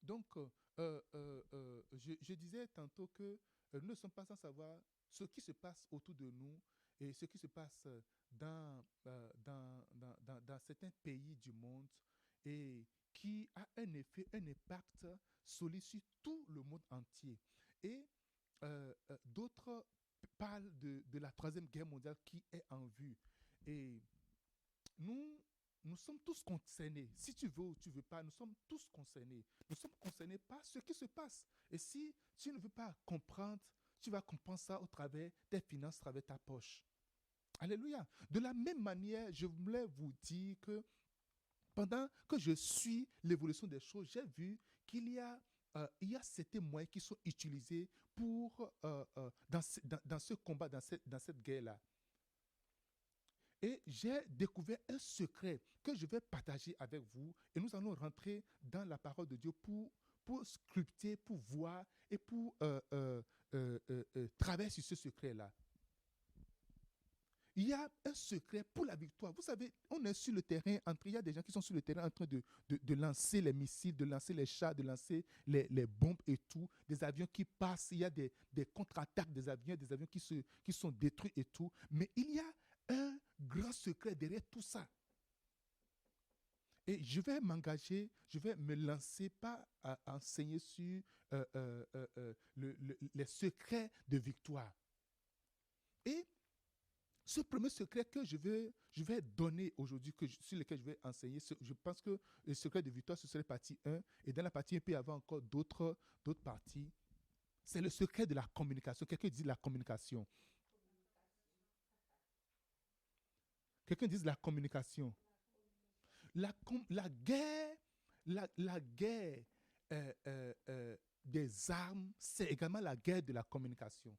Donc, je disais tantôt que nous ne sommes pas sans savoir ce qui se passe autour de nous et ce qui se passe dans certains pays du monde et qui a un effet, un impact solide sur tout le monde entier. Et d'autres parlent de la Troisième Guerre mondiale qui est en vue. Et nous, nous sommes tous concernés. Si tu veux ou tu ne veux pas, nous sommes tous concernés. Nous sommes concernés par ce qui se passe. Et si tu ne veux pas comprendre, tu vas comprendre ça au travers des finances, au travers ta poche. Alléluia. De la même manière, je voulais vous dire que pendant que je suis l'évolution des choses, j'ai vu il y a certains moyens qui sont utilisés pour, dans ce combat, dans cette guerre-là. Et j'ai découvert un secret que je vais partager avec vous. Et nous allons rentrer dans la parole de Dieu pour sculpter, pour voir et pour travailler sur ce secret-là. Il y a un secret pour la victoire. Vous savez, on est sur le terrain, il y a des gens qui sont sur le terrain en train de lancer les missiles, de lancer les chars, de lancer les bombes et tout. Des avions qui passent, il y a des contre-attaques des avions qui sont détruits et tout. Mais il y a un grand secret derrière tout ça. Et je vais m'engager, je vais me lancer, pas à enseigner sur les secrets de victoire. Et ce premier secret que je vais donner aujourd'hui, sur lequel je vais enseigner, je pense que le secret de victoire, ce serait partie 1. Et dans la partie 1, il peut y avoir encore d'autres parties. C'est le secret de la communication. Quelqu'un dit la communication. Quelqu'un dit la communication. La guerre, la guerre des armes, c'est également la guerre de la communication.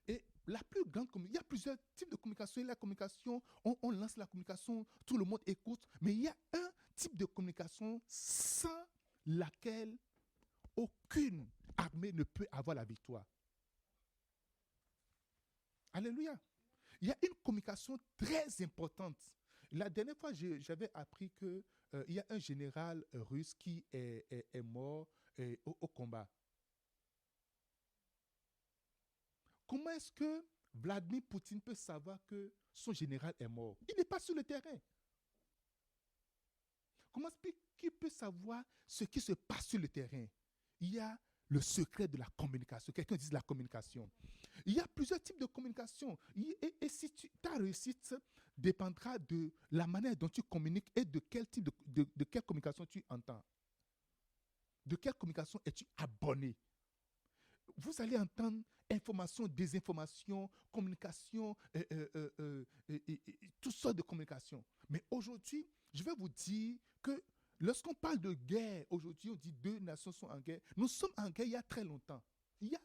Et la plus grande communication, il y a plusieurs types de communication. Il y a la communication, on lance la communication, tout le monde écoute. Mais il y a un type de communication sans laquelle aucune armée ne peut avoir la victoire. Alléluia. Il y a une communication très importante. La dernière fois, j'avais appris qu'il y a un général russe qui est mort au combat. Comment est-ce que Vladimir Poutine peut savoir que son général est mort? Il n'est pas sur le terrain. Comment est-ce qu'il peut savoir ce qui se passe sur le terrain? Il y a le secret de la communication. Quelqu'un dit la communication. Il y a plusieurs types de communication. Et si ta réussite dépendra de la manière dont tu communiques et de quel type de quelle communication tu entends. De quelle communication es-tu abonné? Vous allez entendre information, désinformation, communication, toutes sortes de communication. Mais aujourd'hui, je vais vous dire que lorsqu'on parle de guerre, aujourd'hui, on dit deux nations sont en guerre. Nous sommes en guerre il y a très longtemps. Il y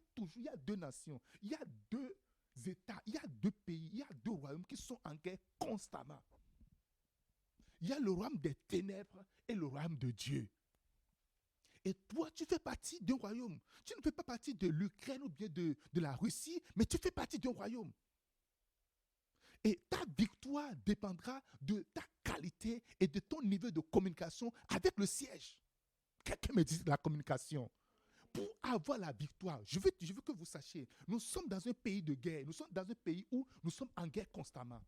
a deux nations, il y a deux États, il y a deux pays, il y a deux royaumes qui sont en guerre constamment. Il y a le royaume des ténèbres et le royaume de Dieu. Et toi, tu fais partie d'un royaume. Tu ne fais pas partie de l'Ukraine ou bien de la Russie, mais tu fais partie d'un royaume. Et ta victoire dépendra de ta qualité et de ton niveau de communication avec le siège. Quelqu'un me dit la communication. Pour avoir la victoire, je veux que vous sachiez, nous sommes dans un pays de guerre. Nous sommes dans un pays où nous sommes en guerre constamment.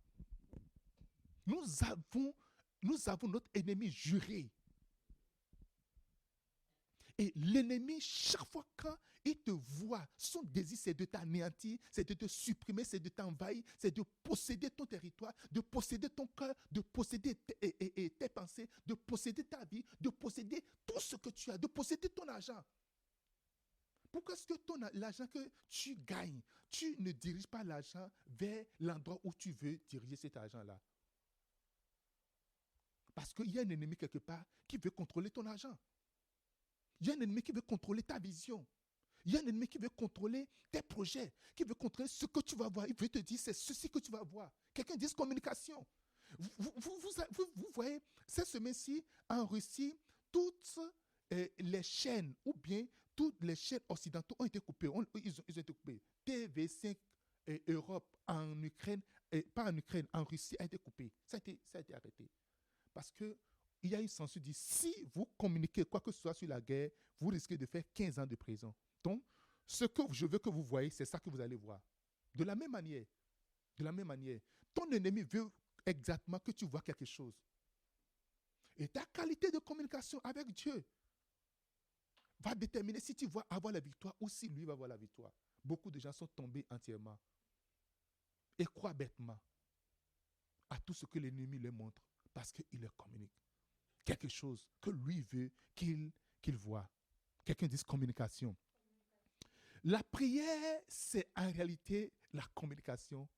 Nous avons notre ennemi juré. Et l'ennemi, chaque fois quand il te voit, son désir, c'est de t'anéantir, c'est de te supprimer, c'est de t'envahir, c'est de posséder ton territoire, de posséder ton cœur, de posséder tes pensées, de posséder ta vie, de posséder tout ce que tu as, de posséder ton argent. Pourquoi est-ce que l'argent que tu gagnes, tu ne diriges pas l'argent vers l'endroit où tu veux diriger cet argent-là? Parce qu'il y a un ennemi quelque part qui veut contrôler ton argent. Il y a un ennemi qui veut contrôler ta vision. Il y a un ennemi qui veut contrôler tes projets, qui veut contrôler ce que tu vas voir. Il veut te dire, c'est ceci que tu vas voir. Quelqu'un dit communication. Vous voyez, cette semaine-ci, en Russie, toutes les chaînes, ou bien toutes les chaînes occidentales ont été coupées. Ils ont été coupés. TV5 Europe en Ukraine, pas en Ukraine, en Russie a été coupé. Ça a été arrêté. Parce que il y a une censure dit, si vous communiquez quoi que ce soit sur la guerre, vous risquez de faire 15 ans de prison. Donc, ce que je veux que vous voyez, c'est ça que vous allez voir. De la même manière, ton ennemi veut exactement que tu vois quelque chose. Et ta qualité de communication avec Dieu va déterminer si tu vas avoir la victoire ou si lui va avoir la victoire. Beaucoup de gens sont tombés entièrement et croient bêtement à tout ce que l'ennemi leur montre parce qu'il leur communique quelque chose que lui veut qu'il voit. Quelqu'un dit communication. La prière, c'est en réalité la communication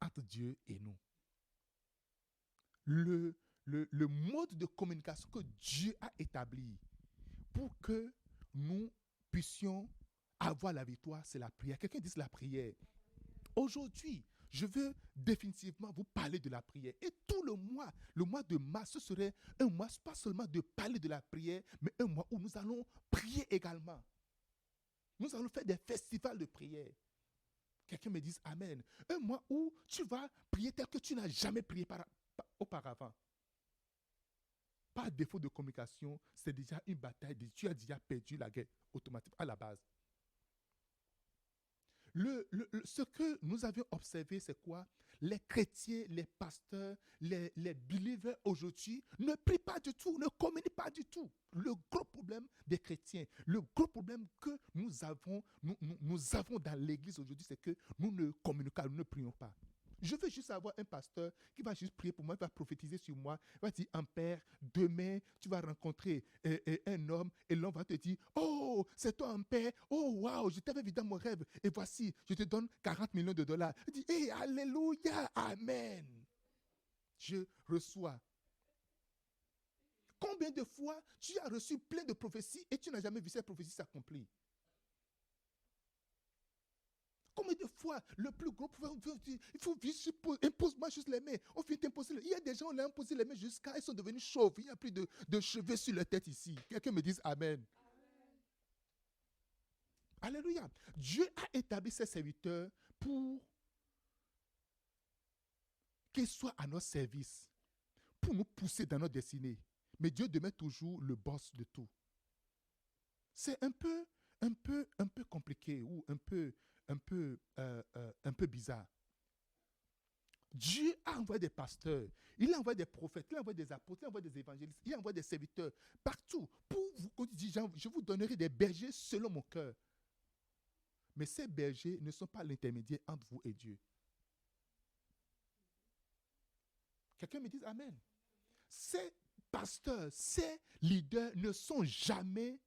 entre Dieu et nous. Le mode de communication que Dieu a établi pour que nous puissions avoir la victoire, c'est la prière. Quelqu'un dit la prière. Aujourd'hui, je veux définitivement vous parler de la prière. Et tout le mois de mars, ce serait un mois, pas seulement de parler de la prière, mais un mois où nous allons prier également. Nous allons faire des festivals de prière. Quelqu'un me dise Amen. Un mois où tu vas prier tel que tu n'as jamais prié auparavant. Par défaut de communication, c'est déjà une bataille. Tu as déjà perdu la guerre automatique à la base. Ce que nous avions observé, c'est quoi? Les chrétiens, les pasteurs, les believers aujourd'hui ne prient pas du tout, ne communiquent pas du tout. Le gros problème des chrétiens, le gros problème que nous avons dans l'église aujourd'hui, c'est que nous ne communiquons pas, nous ne prions pas. Je veux juste avoir un pasteur qui va juste prier pour moi, il va prophétiser sur moi, il va dire, Père, demain, tu vas rencontrer un homme et l'homme va te dire, oh, c'est toi, Père, oh, waouh, je t'avais vu dans mon rêve et voici, je te donne 40 millions de dollars. Il dit, hey, alléluia, amen. Je reçois. Combien de fois tu as reçu plein de prophéties et tu n'as jamais vu ces prophéties s'accomplir? Combien de fois le plus gros il faut juste impose-moi juste les mains. On finit d'imposer. Il y a des gens, on leur a imposé les mains jusqu'à ils sont devenus chauves. Il n'y a plus de cheveux sur leur tête ici. Quelqu'un me dise Amen. Alléluia. Dieu a établi ses serviteurs pour qu'ils soient à notre service, pour nous pousser dans notre destinée. Mais Dieu demeure toujours le boss de tout. C'est un peu compliqué ou un peu bizarre. Dieu a envoyé des pasteurs, il a envoyé des prophètes, il a envoyé des apôtres, il a envoyé des évangélistes, il a envoyé des serviteurs partout pour vous dire, je vous donnerai des bergers selon mon cœur. Mais ces bergers ne sont pas l'intermédiaire entre vous et Dieu. Quelqu'un me dit Amen. Ces pasteurs, ces leaders ne sont jamais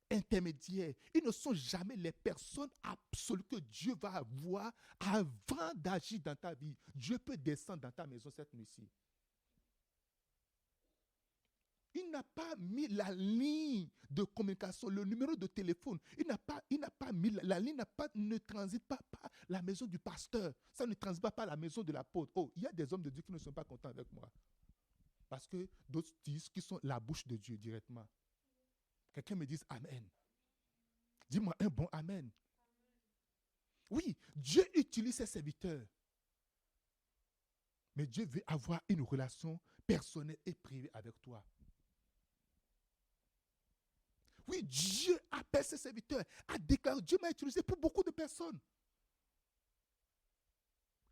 intermédiaires. Ils ne sont jamais les personnes absolues que Dieu va avoir avant d'agir dans ta vie. Dieu peut descendre dans ta maison cette nuit-ci. Il n'a pas mis la ligne de communication, le numéro de téléphone. Il n'a pas mis, la ligne ne transite pas par la maison du pasteur. Ça ne transite pas par la maison de l'apôtre. Oh, il y a des hommes de Dieu qui ne sont pas contents avec moi. Parce que d'autres disent qu'ils sont la bouche de Dieu directement. Quelqu'un me dise Amen. Dis-moi un bon Amen. Oui, Dieu utilise ses serviteurs. Mais Dieu veut avoir une relation personnelle et privée avec toi. Oui, Dieu appelle ses serviteurs à déclarer. Dieu m'a utilisé pour beaucoup de personnes.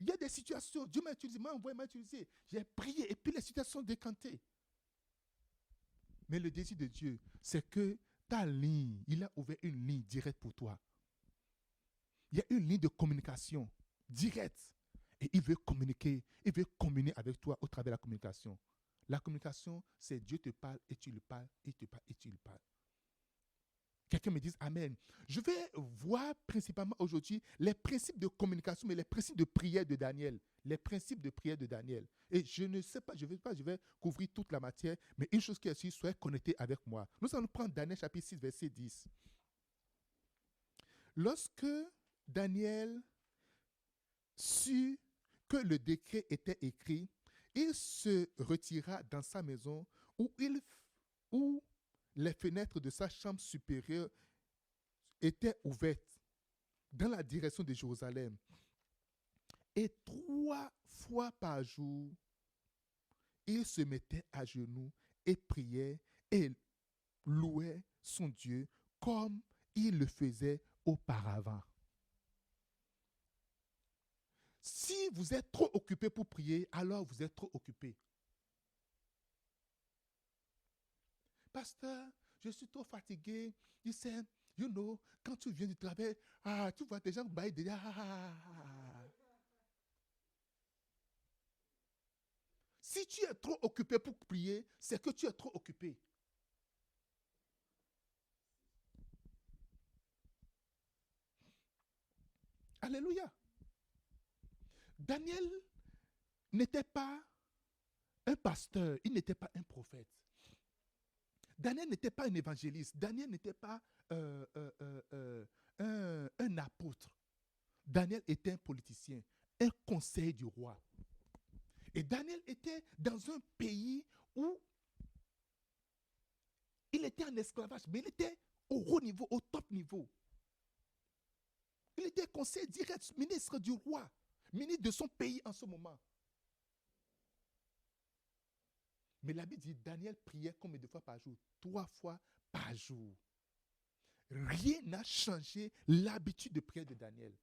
Il y a des situations, Dieu m'a utilisé, m'a envoyé, m'a utilisé. J'ai prié et puis les situations sont décantées. Mais le désir de Dieu, c'est que ta ligne, il a ouvert une ligne directe pour toi. Il y a une ligne de communication directe. Et il veut communiquer, il veut communier avec toi au travers de la communication. La communication, c'est Dieu te parle et tu le parles, et te parle et tu le parles. Quelqu'un me dise Amen. Je vais voir principalement aujourd'hui les principes de communication, mais les principes de prière de Daniel. Les principes de prière de Daniel. Et je ne sais pas, je vais couvrir toute la matière, mais une chose qui est sûre, soyez connectés avec moi. Nous allons prendre Daniel chapitre 6, verset 10. Lorsque Daniel sut que le décret était écrit, il se retira dans sa maison où les fenêtres de sa chambre supérieure étaient ouvertes dans la direction de Jérusalem. Et 3 fois par jour, il se mettait à genoux et priait et louait son Dieu comme il le faisait auparavant. Si vous êtes trop occupé pour prier, alors vous êtes trop occupé. Pasteur, je suis trop fatigué. You sais, quand tu viens du travail, tu vois des gens bailler déjà. Si tu es trop occupé pour prier, c'est que tu es trop occupé. Alléluia. Daniel n'était pas un pasteur, il n'était pas un prophète. Daniel n'était pas un évangéliste. Daniel n'était pas un apôtre. Daniel était un politicien, un conseiller du roi. Et Daniel était dans un pays où il était en esclavage, mais il était au haut niveau, au top niveau. Il était conseiller direct, ministre du roi, ministre de son pays en ce moment. Mais la Bible dit, Daniel priait combien de fois par jour? 3 fois par jour. Rien n'a changé l'habitude de prière de Daniel.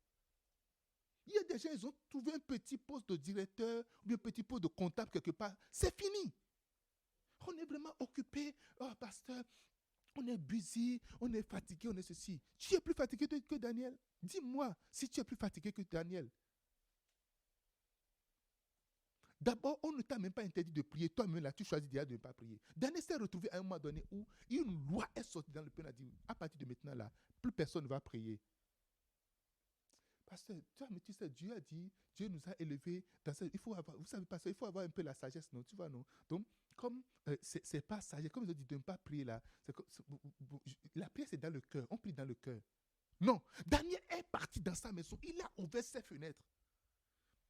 Il y a des gens, ils ont trouvé un petit poste de directeur ou un petit poste de comptable quelque part. C'est fini. On est vraiment occupé. Oh, pasteur, on est busy, on est fatigué, on est ceci. Tu es plus fatigué que Daniel? Dis-moi si tu es plus fatigué que Daniel. D'abord, on ne t'a même pas interdit de prier. Toi-même, là, tu choisis déjà de ne pas prier. Daniel s'est retrouvé à un moment donné où une loi est sortie dans le pays. On a dit, à partir de maintenant, là, plus personne ne va prier. Pasteur, tu sais, Dieu a dit, Dieu nous a élevés dans cette, il faut avoir, vous savez, pasteur, il faut avoir un peu la sagesse, non? Tu vois, non? Donc, comme c'est pas sagesse, comme ils ont dit de ne pas prier là, la prière c'est dans le cœur, on prie dans le cœur. Non, Daniel est parti dans sa maison, il a ouvert ses fenêtres.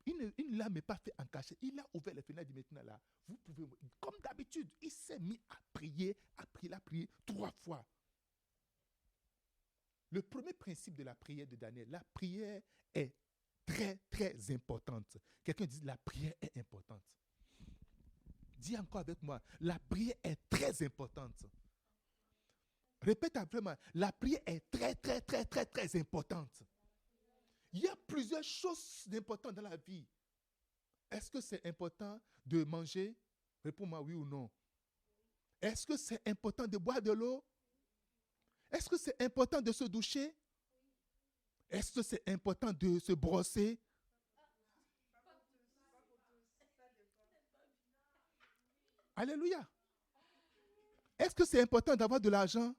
Il ne l'a même pas fait en cachette, il a ouvert les fenêtres, dit maintenant là, vous pouvez, comme d'habitude, il s'est mis à prier, il a prié 3 fois. Le premier principe de la prière de Daniel, la prière est très, très importante. Quelqu'un dit, la prière est importante. Dis encore avec moi, la prière est très importante. Répète après moi, la prière est très, très, très, très, très importante. Il y a plusieurs choses importantes dans la vie. Est-ce que c'est important de manger? Réponds-moi oui ou non. Est-ce que c'est important de boire de l'eau? Est-ce que c'est important de se doucher? Est-ce que c'est important de se brosser? Alléluia. Est-ce que c'est important d'avoir de l'argent?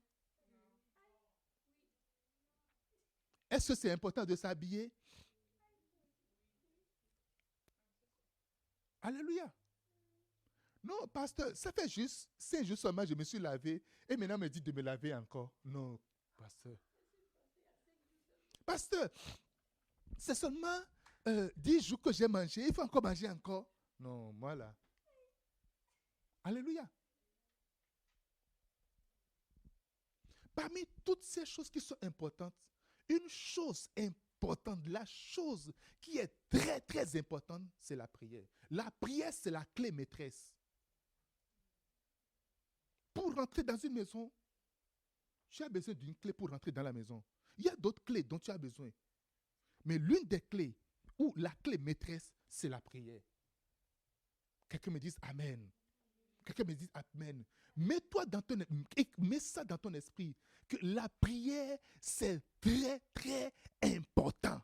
Est-ce que c'est important de s'habiller? Alléluia. Non, pasteur, ça fait juste 5 jours seulement, je me suis lavé et maintenant on me dit de me laver encore. Non, pasteur. Pasteur, c'est seulement 10 jours que j'ai mangé, il faut encore manger encore. Non, moi là. Alléluia. Parmi toutes ces choses qui sont importantes, une chose importante, la chose qui est très, très importante, c'est la prière. La prière, c'est la clé maîtresse. Pour rentrer dans une maison, tu as besoin d'une clé pour rentrer dans la maison. Il y a d'autres clés dont tu as besoin. Mais l'une des clés, ou la clé maîtresse, c'est la prière. Quelqu'un me dise Amen. Quelqu'un me dise Amen. Mets ça dans ton esprit, que la prière, c'est très, très important.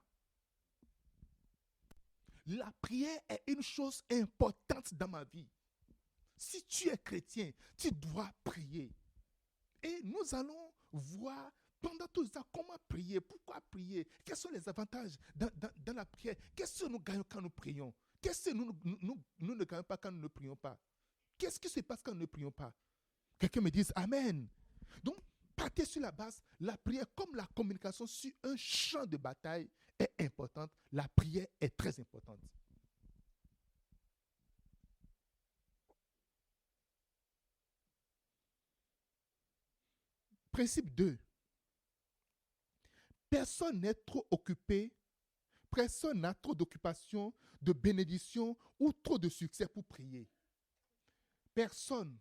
La prière est une chose importante dans ma vie. Si tu es chrétien, tu dois prier. Et nous allons voir pendant tout ça comment prier, pourquoi prier, quels sont les avantages dans la prière, qu'est-ce que nous gagnons quand nous prions, qu'est-ce que nous ne gagnons pas quand nous ne prions pas, qu'est-ce qui se passe quand nous ne prions pas. Quelqu'un me dise Amen. Donc, partez sur la base, la prière comme la communication sur un champ de bataille est importante, la prière est très importante. Principe 2. Personne n'est trop occupé, personne n'a trop d'occupation, de bénédiction ou trop de succès pour prier. Personne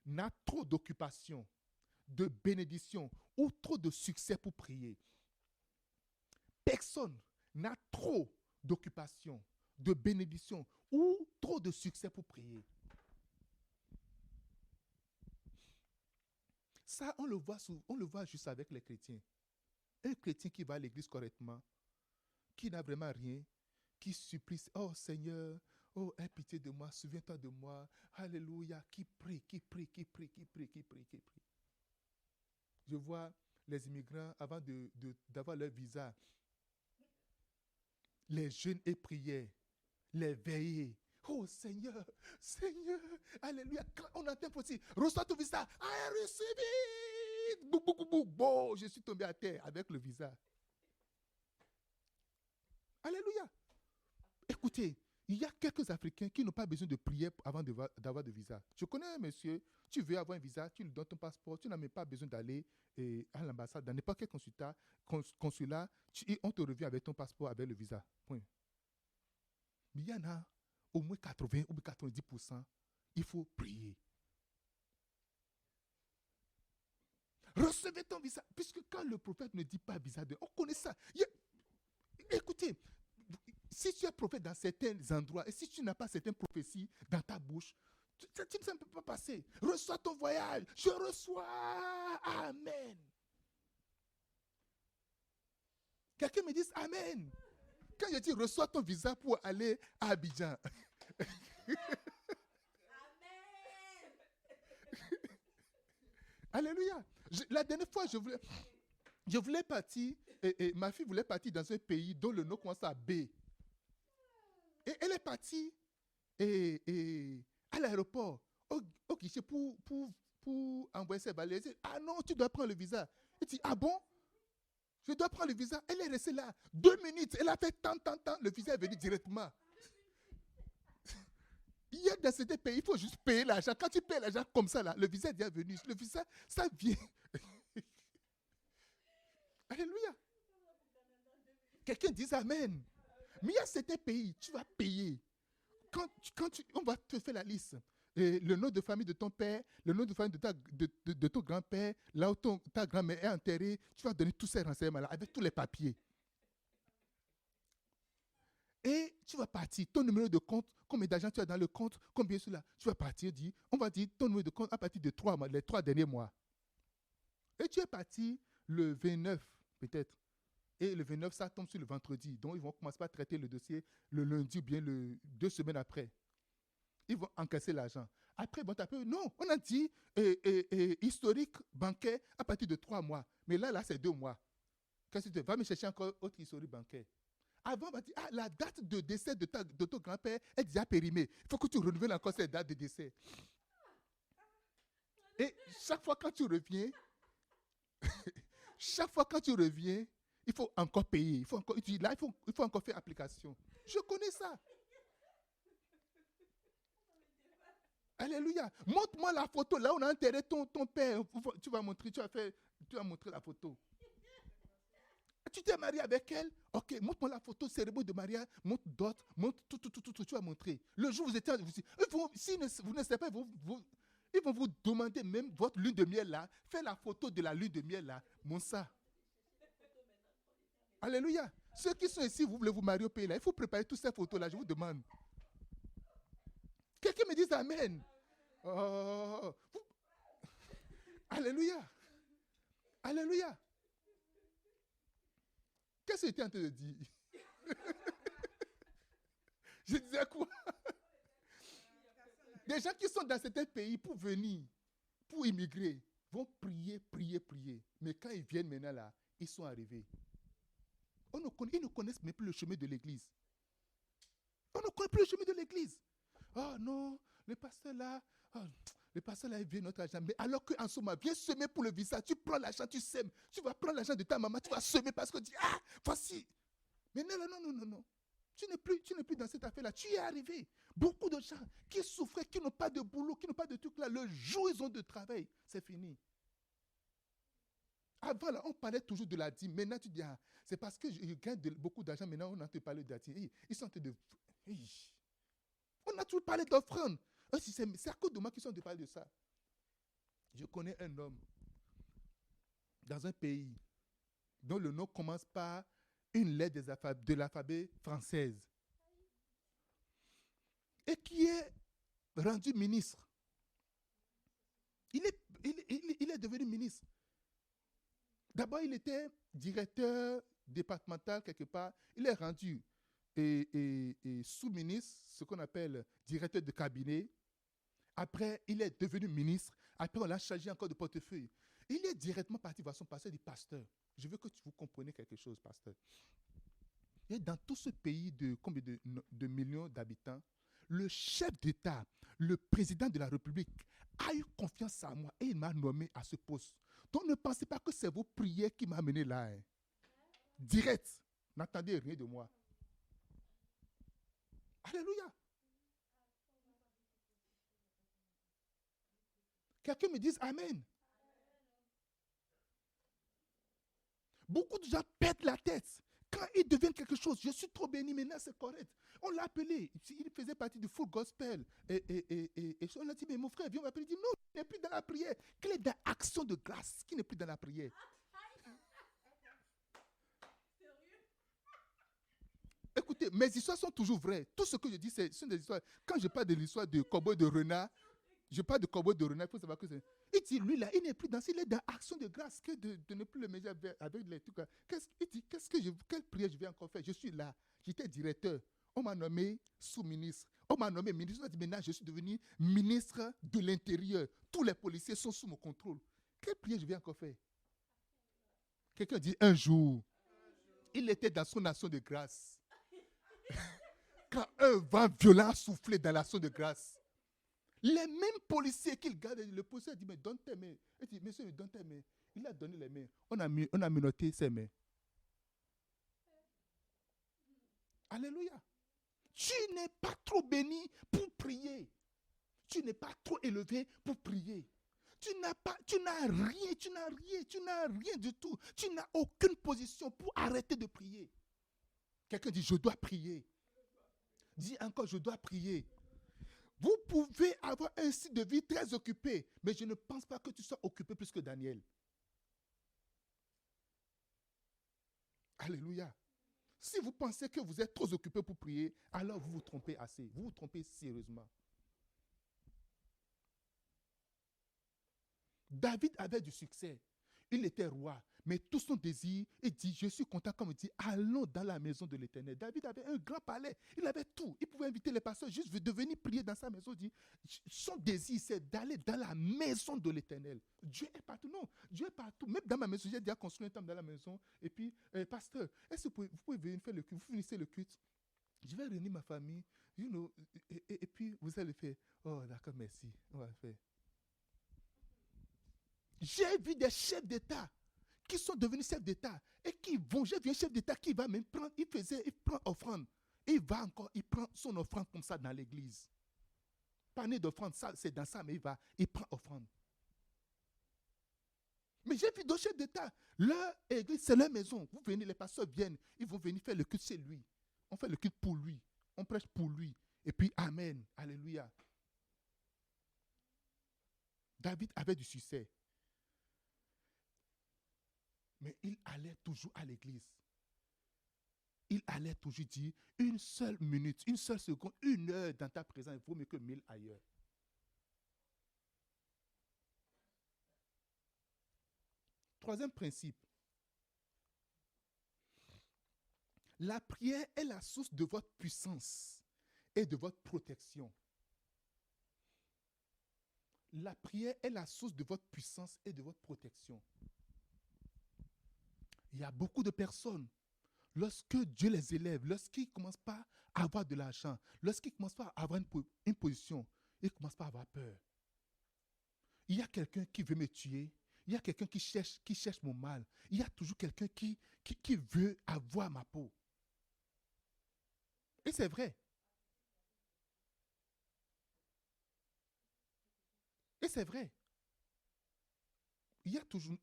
n'a trop d'occupation, de bénédiction ou trop de succès pour prier. Personne n'a trop d'occupation, de bénédiction ou trop de succès pour prier. Ça, on le voit juste avec les chrétiens. Un chrétien qui va à l'église correctement, qui n'a vraiment rien, qui supplie, oh Seigneur, oh, aie pitié de moi, souviens-toi de moi, alléluia, qui prie. Je vois les immigrants, avant d'avoir leur visa, les jeûnes et prières, les veillées. Oh Seigneur, alléluia. Quand on entend aussi, reçois ton visa. I receive it. Bon, je suis tombé à terre avec le visa. Alléluia. Écoutez, il y a quelques Africains qui n'ont pas besoin de prier avant d'avoir de visa. Je connais un monsieur, tu veux avoir un visa, tu lui donnes ton passeport, tu n'as même pas besoin d'aller à l'ambassade, dans n'importe quel consulat, on te revient avec ton passeport, avec le visa. Point. Mais il y en a au moins 80 ou 90%, il faut prier. Recevez ton visa, puisque quand le prophète ne dit pas visa, on connaît ça. Écoutez, si tu es prophète dans certains endroits et si tu n'as pas certaines prophéties dans ta bouche, tu ne peux pas passer. Reçois ton voyage. Je reçois. Amen. Quelqu'un me dit Amen. Quand je dis reçois ton visa pour aller à Abidjan. Amen. Alléluia. La dernière fois, je voulais partir, et ma fille voulait partir dans un pays dont le nom commence à B. Et elle est partie à l'aéroport, au guichet pour envoyer ses bagages. Elle dit, ah non, tu dois prendre le visa. Elle dit, ah bon? Je dois prendre le visa. Elle est restée là 2 minutes. Elle a fait tant. Le visa est venu directement. Il y a dans certains pays, il faut juste payer l'argent. Quand tu payes l'argent comme ça, là, le visa est déjà venu. Le visa, ça vient. Alléluia. Quelqu'un dit Amen. Mais il y a certains pays, tu vas payer. On va te faire la liste. Et le nom de famille de ton père, le nom de famille de ton grand-père, là où ta grand-mère est enterrée, tu vas donner tous ces renseignements-là avec tous les papiers. Et tu vas partir, ton numéro de compte, combien d'argent tu as dans le compte, combien cela. Tu vas partir, on va dire ton numéro de compte à partir de les 3 derniers mois. Et tu es parti le 29, peut-être. Et le 29, ça tombe sur le vendredi. Donc, ils vont commencer par traiter le dossier le lundi ou bien 2 semaines après. Ils vont encaisser l'argent. Après, ils vont taper. Non, on a dit historique bancaire à partir de 3 mois. Mais là, c'est 2 mois. Qu'est-ce que tu vas me chercher encore autre historique bancaire? Avant, on va dire, la date de décès de ton grand-père est déjà périmée. Il faut que tu renouvelles encore cette date de décès. Et chaque fois quand tu reviens, il faut encore payer. Il faut encore faire application. Je connais ça. Alléluia. Montre-moi la photo. Là, on a enterré ton père. Tu vas montrer la photo. Tu t'es marié avec elle? Ok, montre-moi la photo, cérémonie de mariage, montre dot, montre tout, tu vas montrer. Le jour où vous étiez, si vous ne savez pas, ils vont vous demander même votre lune de miel là. Fais la photo de la lune de miel là. Mon ça. Alléluia. Ceux qui sont ici, vous voulez vous marier au pays là, il faut préparer toutes ces photos là, je vous demande. Quelqu'un me dit Amen. Oh. Alléluia. Alléluia. Qu'est-ce que j'étais en train de dire? Je disais quoi? Des gens qui sont dans certains pays pour venir, pour immigrer, vont prier. Mais quand ils viennent maintenant là, ils sont arrivés. Ils ne connaissent même plus le chemin de l'église. On ne connaît plus le chemin de l'église. Oh non, le pasteur là, il vient notre argent. Mais alors qu'en ce moment, viens semer pour le visa, tu prends l'argent, tu sèmes. Tu vas prendre l'argent de ta maman, tu vas semer parce que tu dis, voici. Mais non. Tu n'es plus dans cette affaire-là. Tu y es arrivé. Beaucoup de gens qui souffraient, qui n'ont pas de boulot, qui n'ont pas de truc là, le jour où ils ont de travail, c'est fini. Avant, là, on parlait toujours de la dîme. Maintenant, tu dis, c'est parce que je gagne beaucoup d'argent. Maintenant, on a entendu parler de la dîme. Ils sont en train de... On a toujours parlé d'offrande. Un système, c'est à cause de moi qu'ils sont de parler de ça. Je connais un homme dans un pays dont le nom commence par une lettre de l'alphabet française et qui est rendu ministre. Il est devenu ministre. D'abord, il était directeur départemental quelque part. Il est rendu sous-ministre, ce qu'on appelle directeur de cabinet. Après, il est devenu ministre. Après, on l'a chargé encore de portefeuille. Il est directement parti voir son pasteur, il dit, pasteur, je veux que vous compreniez quelque chose, pasteur. Et dans tout ce pays de combien de millions d'habitants, le chef d'État, le président de la République, a eu confiance en moi et il m'a nommé à ce poste. Donc ne pensez pas que c'est vos prières qui m'ont amené là. Hein. Direct. N'attendez rien de moi. Alléluia. Quelqu'un me dise Amen. Beaucoup de gens perdent la tête. Quand ils deviennent quelque chose, je suis trop béni, maintenant c'est correct. On l'a appelé, il faisait partie du full gospel. Et on a dit, mais mon frère, viens m'appeler. Il dit, non, il n'est plus dans la prière. Quelle est l'action de grâce qui n'est plus dans la prière? Écoutez, mes histoires sont toujours vraies. Tout ce que je dis, ce sont des histoires. Quand je parle de l'histoire de Cowboy de Renard, je parle de Cowboy de Renard, il faut savoir que c'est... Il dit, lui là, il n'est plus dans... Il est dans l'action de grâce que de ne plus le mélanger avec les trucs. Il dit, quelle prière je vais encore faire? Je suis là. J'étais directeur. On m'a nommé sous-ministre. On m'a nommé ministre. On a dit, maintenant, je suis devenu ministre de l'Intérieur. Tous les policiers sont sous mon contrôle. Quelle prière je vais encore faire? Quelqu'un dit, un jour, il était dans son action de grâce. Quand un vent violent soufflait dans l'action de grâce, les mêmes policiers qu'il gardait, le policier a dit, mais donne tes mains. Il dit, monsieur, donne tes mains. Il a donné les mains. On a menotté ses mains. Alléluia. Tu n'es pas trop béni pour prier. Tu n'es pas trop élevé pour prier. Tu n'as rien du tout. Tu n'as aucune position pour arrêter de prier. Quelqu'un dit, je dois prier. Dis encore, je dois prier. Vous pouvez avoir un style de vie très occupé, mais je ne pense pas que tu sois occupé plus que Daniel. Alléluia. Si vous pensez que vous êtes trop occupé pour prier, alors vous vous trompez assez. Vous vous trompez sérieusement. David avait du succès. Il était roi. Mais tout son désir, il dit, je suis content, comme il dit, allons dans la maison de l'Éternel. David avait un grand palais. Il avait tout. Il pouvait inviter les pasteurs juste de venir prier dans sa maison. Il dit, son désir, c'est d'aller dans la maison de l'Éternel. Dieu est partout. Non, Dieu est partout. Même dans ma maison, j'ai déjà construit un temple dans la maison. Et puis, pasteur, est-ce que vous pouvez venir faire le culte? Vous finissez le culte. Je vais réunir ma famille. Et puis, vous allez faire. Oh, d'accord, merci. On va faire. J'ai vu des chefs d'État qui sont devenus chefs d'État et qui vont, j'ai vu un chef d'État qui va même prendre, il prend offrande. Et il prend son offrande comme ça dans l'église. Panier d'offrande, ça, c'est dans ça, mais il prend offrande. Mais j'ai vu d'autres chefs d'État, leur église, c'est leur maison. Vous venez, les pasteurs viennent, ils vont venir faire le culte chez lui. On fait le culte pour lui. On prêche pour lui. Et puis, amen, alléluia. David avait du succès. Mais il allait toujours à l'église. Il allait toujours dire, une seule minute, une seule seconde, 1 heure dans ta présence, il vaut mieux que 1000 ailleurs. Troisième principe. La prière est la source de votre puissance et de votre protection. La prière est la source de votre puissance et de votre protection. Il y a beaucoup de personnes, lorsque Dieu les élève, lorsqu'ils ne commencent pas à avoir de l'argent, lorsqu'ils ne commencent pas à avoir une position, ils ne commencent pas à avoir peur. Il y a quelqu'un qui veut me tuer, il y a quelqu'un qui cherche mon mal, il y a toujours quelqu'un qui veut avoir ma peau. Et c'est vrai. Et c'est vrai. Il y a toujours.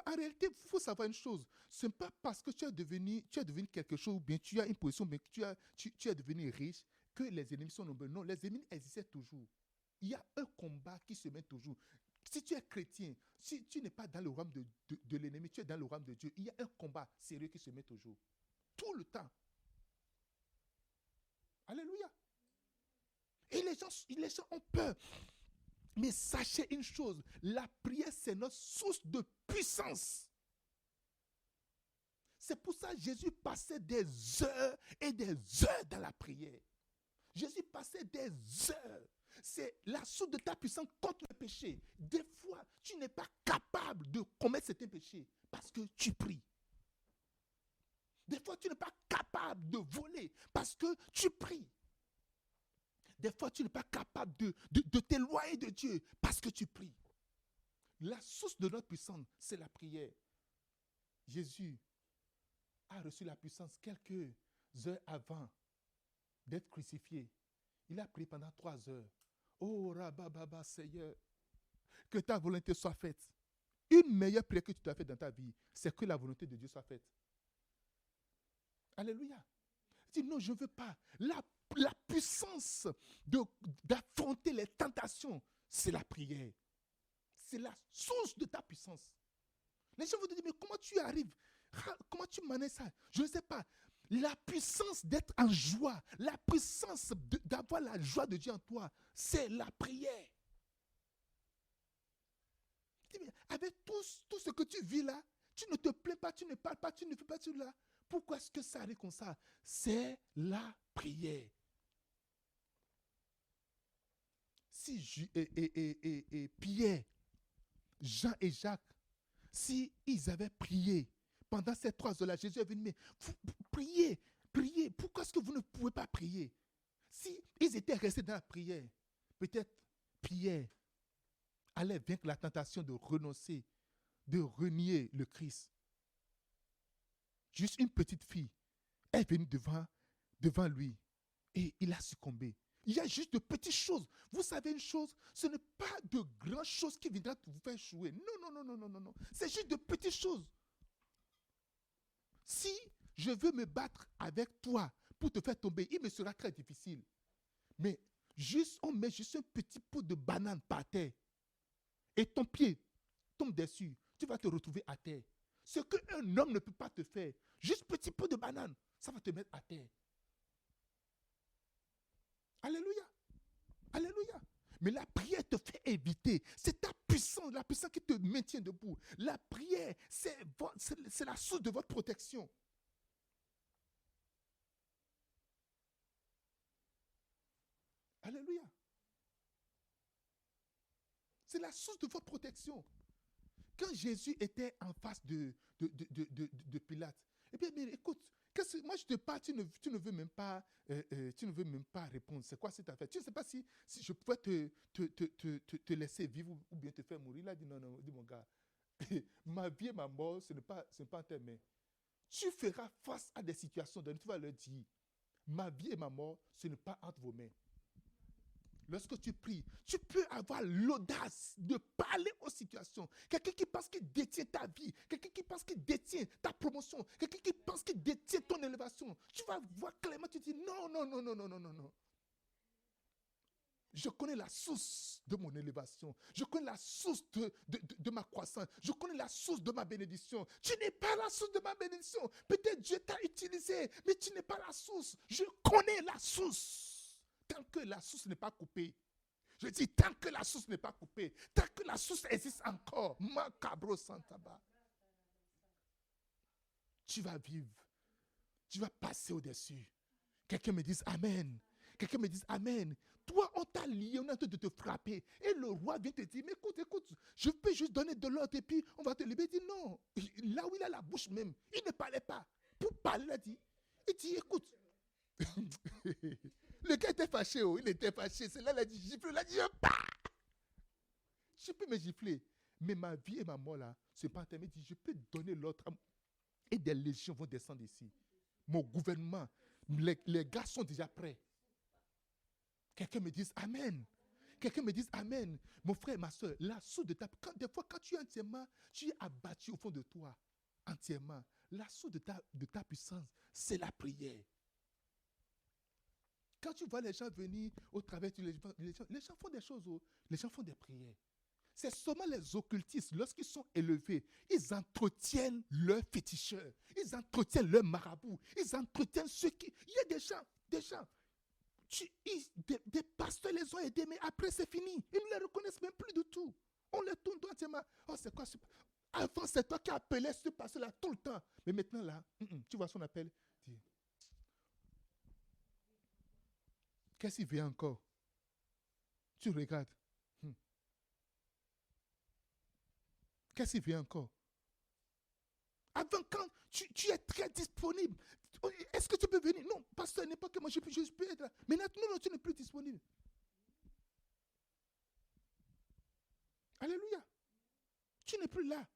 En réalité, il faut savoir une chose. Ce n'est pas parce que tu es devenu quelque chose, ou bien tu as une position, bien que tu es devenu riche, que les ennemis sont nombreux. Non, les ennemis existaient toujours. il y a un combat qui se met toujours. Si tu es chrétien, si tu n'es pas dans le royaume de l'ennemi, tu es dans le royaume de Dieu, il y a un combat sérieux qui se met toujours. Tout le temps. Alléluia. Et les gens ont peur. Mais sachez une chose, la prière, c'est notre source de puissance. C'est pour ça que Jésus passait des heures et des heures dans la prière. Jésus passait des heures. C'est la source de ta puissance contre le péché. Des fois, tu n'es pas capable de commettre certains péchés parce que tu pries. Des fois, tu n'es pas capable de voler parce que tu pries. Des fois, tu n'es pas capable de t'éloigner de Dieu parce que tu pries. La source de notre puissance, c'est la prière. Jésus a reçu la puissance quelques heures avant d'être crucifié. Il a prié pendant 3 heures. Oh, Rabababa, Seigneur, que ta volonté soit faite. Une meilleure prière que tu dois faire dans ta vie, c'est que la volonté de Dieu soit faite. Alléluia. Il dit non, je ne veux pas. La puissance d'affronter les tentations, c'est la prière. C'est la source de ta puissance. Les gens vont te dire, mais comment tu arrives? Comment tu manages ça? Je ne sais pas. La puissance d'être en joie, la puissance d'avoir la joie de Dieu en toi, c'est la prière. Avec tout ce que tu vis là, tu ne te plains pas, tu ne parles pas, tu ne fais pas tout là. Pourquoi est-ce que ça arrive comme ça? C'est la prière. Si Pierre, Jean et Jacques, si ils avaient prié pendant ces 3 heures-là, Jésus est venu, mais priez, pourquoi est-ce que vous ne pouvez pas prier? Si ils étaient restés dans la prière, peut-être Pierre allait vaincre la tentation de renoncer, de renier le Christ. Juste une petite fille est venue devant lui et il a succombé. Il y a juste de petites choses. Vous savez une chose, ce n'est pas de grandes choses qui viendront vous faire échouer. Non. C'est juste de petites choses. Si je veux me battre avec toi pour te faire tomber, il me sera très difficile. Mais on met juste un petit pot de banane par terre et ton pied tombe dessus, tu vas te retrouver à terre. Ce qu'un homme ne peut pas te faire, juste petit pot de banane, ça va te mettre à terre. Alléluia. Alléluia. Mais la prière te fait éviter. C'est ta puissance, la puissance qui te maintient debout. La prière, c'est la source de votre protection. Alléluia. C'est la source de votre protection. Quand Jésus était en face de Pilate, et bien, mais écoute, moi je te parle, tu ne veux même pas, répondre. C'est quoi cette affaire? Tu ne sais pas si je pouvais te laisser vivre ou bien te faire mourir. Il a dit non, dis mon gars, ma vie et ma mort, ce n'est pas en tes mains. Tu feras face à des situations données, tu vas leur dire, ma vie et ma mort, ce n'est pas entre vos mains. Lorsque tu pries, tu peux avoir l'audace de parler aux situations. Quelqu'un qui pense qu'il détient ta vie, quelqu'un qui pense qu'il détient ta promotion, quelqu'un qui pense qu'il détient ton élévation. Tu vas voir clairement, tu dis non. Je connais la source de mon élévation. Je connais la source de ma croissance. Je connais la source de ma bénédiction. Tu n'es pas la source de ma bénédiction. Peut-être Dieu t'a utilisé, mais tu n'es pas la source. Je connais la source. Tant que la source n'est pas coupée. Je dis tant que la source n'est pas coupée. Tant que la source existe encore. Macabro Santaba. Tu vas vivre. Tu vas passer au-dessus. Quelqu'un me dise Amen. Quelqu'un me dise Amen. Toi, on t'a lié, on est en train de te frapper. Et le roi vient te dire, mais écoute, je peux juste donner de l'ordre et puis on va te libérer. Il dit non. Là où il a la bouche même, il ne parlait pas. Pour parler, il dit, écoute. Le gars était fâché, il était fâché. C'est là, il a dit, gifle, il a dit, je peux me gifler. Mais ma vie et ma mort là, c'est pas terminé. Il dit, je peux donner l'ordre. Et des légions vont descendre ici. Mon gouvernement, les gars sont déjà prêts. Quelqu'un me dise Amen. Quelqu'un me dise Amen. Mon frère, ma soeur, la source de des fois, quand tu es entièrement, tu es abattu au fond de toi, entièrement. La source de ta puissance, c'est la prière. Quand tu vois les gens venir au travers, les gens font des choses, les gens font des prières. C'est seulement les occultistes, lorsqu'ils sont élevés, ils entretiennent leurs féticheurs, ils entretiennent leurs marabouts, ils entretiennent ceux qui... Il y a des gens, des pasteurs les ont aidés, mais après c'est fini. Ils ne les reconnaissent même plus du tout. On les tourne entièrement. Oh, c'est quoi? Avant, c'est toi qui appelais ce pasteur-là tout le temps. Mais maintenant, là, tu vois son appel. Qu'est-ce qu'il veut encore? Tu regardes. Qu'est-ce qu'il veut encore? Avant, quand tu es très disponible, est-ce que tu peux venir? Non, pasteur, n'est pas que moi, je peux être là. Mais maintenant, non, tu n'es plus disponible. Alléluia. Tu n'es plus là.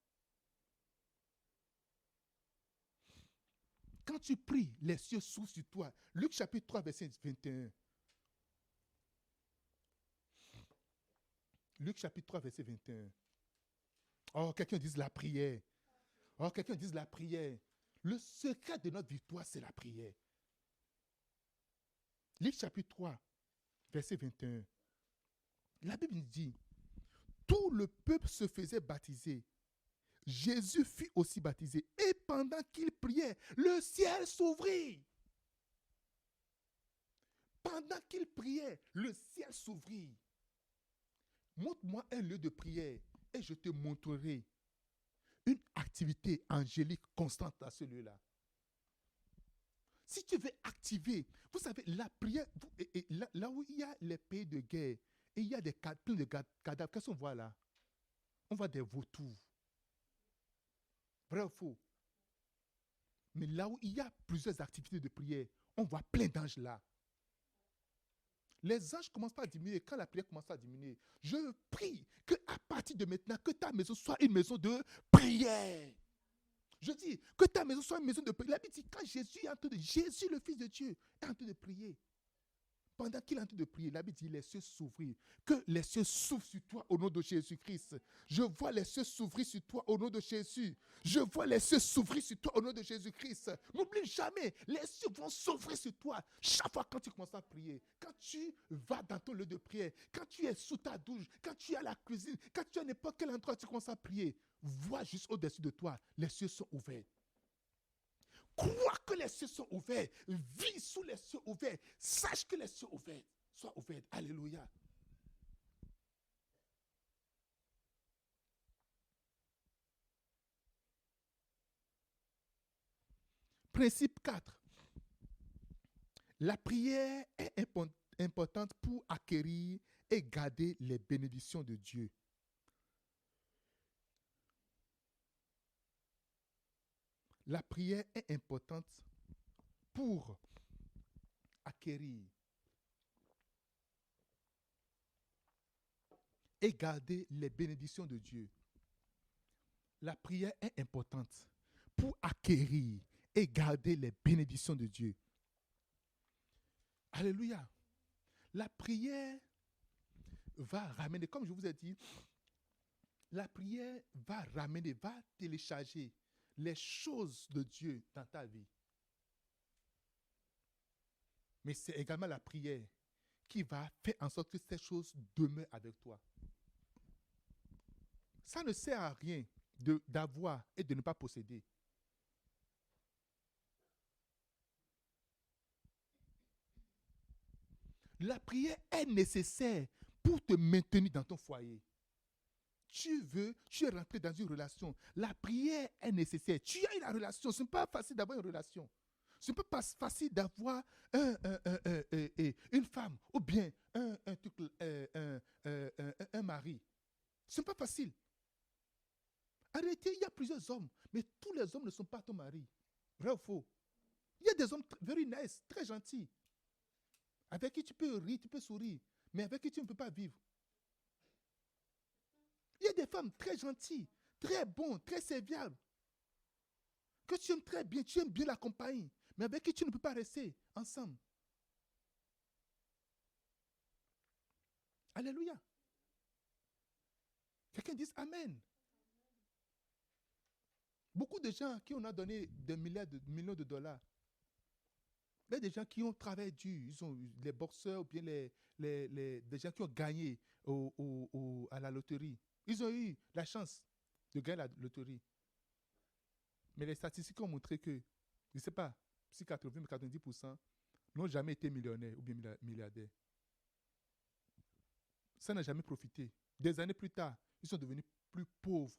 Quand tu pries, les cieux s'ouvrent sur toi. Luc chapitre 3, verset 21. Luc chapitre 3, verset 21. Oh, quelqu'un dise la prière. Oh, quelqu'un dise la prière. Le secret de notre victoire, c'est la prière. Luc chapitre 3, verset 21. La Bible dit, tout le peuple se faisait baptiser. Jésus fut aussi baptisé. Et pendant qu'il priait, le ciel s'ouvrit. Pendant qu'il priait, le ciel s'ouvrit. Montre-moi un lieu de prière et je te montrerai une activité angélique constante à ce lieu-là. Si tu veux activer, vous savez, la prière, là où il y a les pays de guerre, et il y a plein de cadavres, qu'est-ce qu'on voit là? On voit des vautours. Vrai ou faux? Mais là où il y a plusieurs activités de prière, on voit plein d'anges là. Les anges commencent à diminuer. Quand la prière commence à diminuer, je prie qu'à partir de maintenant, que ta maison soit une maison de prière. Je dis que ta maison soit une maison de prière. La Bible dit quand Jésus le Fils de Dieu, est en train de prier. Pendant qu'il est en train de prier, la Bible dit les cieux s'ouvrir. Que les cieux s'ouvrent sur toi au nom de Jésus-Christ. Je vois les cieux s'ouvrir sur toi au nom de Jésus. Je vois les cieux s'ouvrir sur toi au nom de Jésus-Christ. N'oublie jamais, les cieux vont s'ouvrir sur toi. Chaque fois quand tu commences à prier, quand tu vas dans ton lieu de prière, quand tu es sous ta douche, quand tu es à la cuisine, quand tu es à n'importe quel endroit, tu commences à prier. Vois juste au-dessus de toi, les cieux sont ouverts. Crois que les cieux sont ouverts. Vis sous les cieux ouverts. Sache que les cieux ouverts soient ouverts. Alléluia. Principe 4. La prière est importante pour acquérir et garder les bénédictions de Dieu. La prière est importante pour acquérir et garder les bénédictions de Dieu. La prière est importante pour acquérir et garder les bénédictions de Dieu. Alléluia. La prière va ramener, comme je vous ai dit, la prière va ramener, va télécharger les choses de Dieu dans ta vie. Mais c'est également la prière qui va faire en sorte que ces choses demeurent avec toi. Ça ne sert à rien d'avoir et de ne pas posséder. La prière est nécessaire pour te maintenir dans ton foyer. Tu es rentré dans une relation. La prière est nécessaire. Tu as une relation. Ce n'est pas facile d'avoir une relation. Ce n'est pas facile d'avoir une femme ou bien un mari. Ce n'est pas facile. Arrêtez, il y a plusieurs hommes, mais tous les hommes ne sont pas ton mari. Vrai ou faux? Il y a des hommes very nice, très gentils, avec qui tu peux rire, tu peux sourire, mais avec qui tu ne peux pas vivre. Il y a des femmes très gentilles, très bonnes, très serviables, que tu aimes très bien, tu aimes bien la compagnie, mais avec qui tu ne peux pas rester ensemble. Alléluia. Quelqu'un dise Amen. Beaucoup de gens à qui on a donné des millions de dollars, Il y a des gens qui ont travaillé dur. Ils ont les boxeurs ou bien des gens qui ont gagné à la loterie. Ils ont eu la chance de gagner la loterie. Mais les statistiques ont montré que, je ne sais pas, si 80 ou 90% n'ont jamais été millionnaires ou bien milliardaires. Ça n'a jamais profité. Des années plus tard, ils sont devenus plus pauvres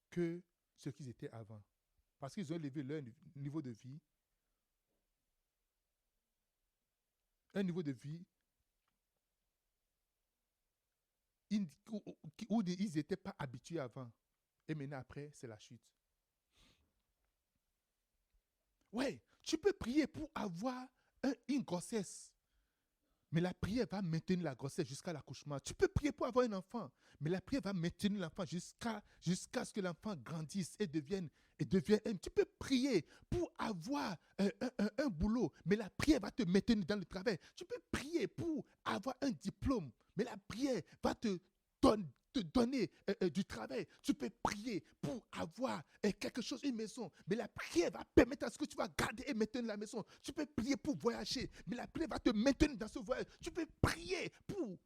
que ce qu'ils étaient avant. Parce qu'ils ont élevé leur niveau de vie. Un niveau de vie où ils n'étaient pas habitués avant. Et maintenant, après, c'est la chute. Ouais, tu peux prier pour avoir une grossesse. Mais la prière va maintenir la grossesse jusqu'à l'accouchement. Tu peux prier pour avoir un enfant, mais la prière va maintenir l'enfant jusqu'à ce que l'enfant grandisse et devienne. Tu peux prier pour avoir un boulot, mais la prière va te maintenir dans le travail. Tu peux prier pour avoir un diplôme, mais la prière va te donner du travail. Tu peux prier pour avoir quelque chose, une maison, mais la prière va permettre à ce que tu vas garder et maintenir la maison. Tu peux prier pour voyager, mais la prière va te maintenir dans ce voyage. Tu peux prier pour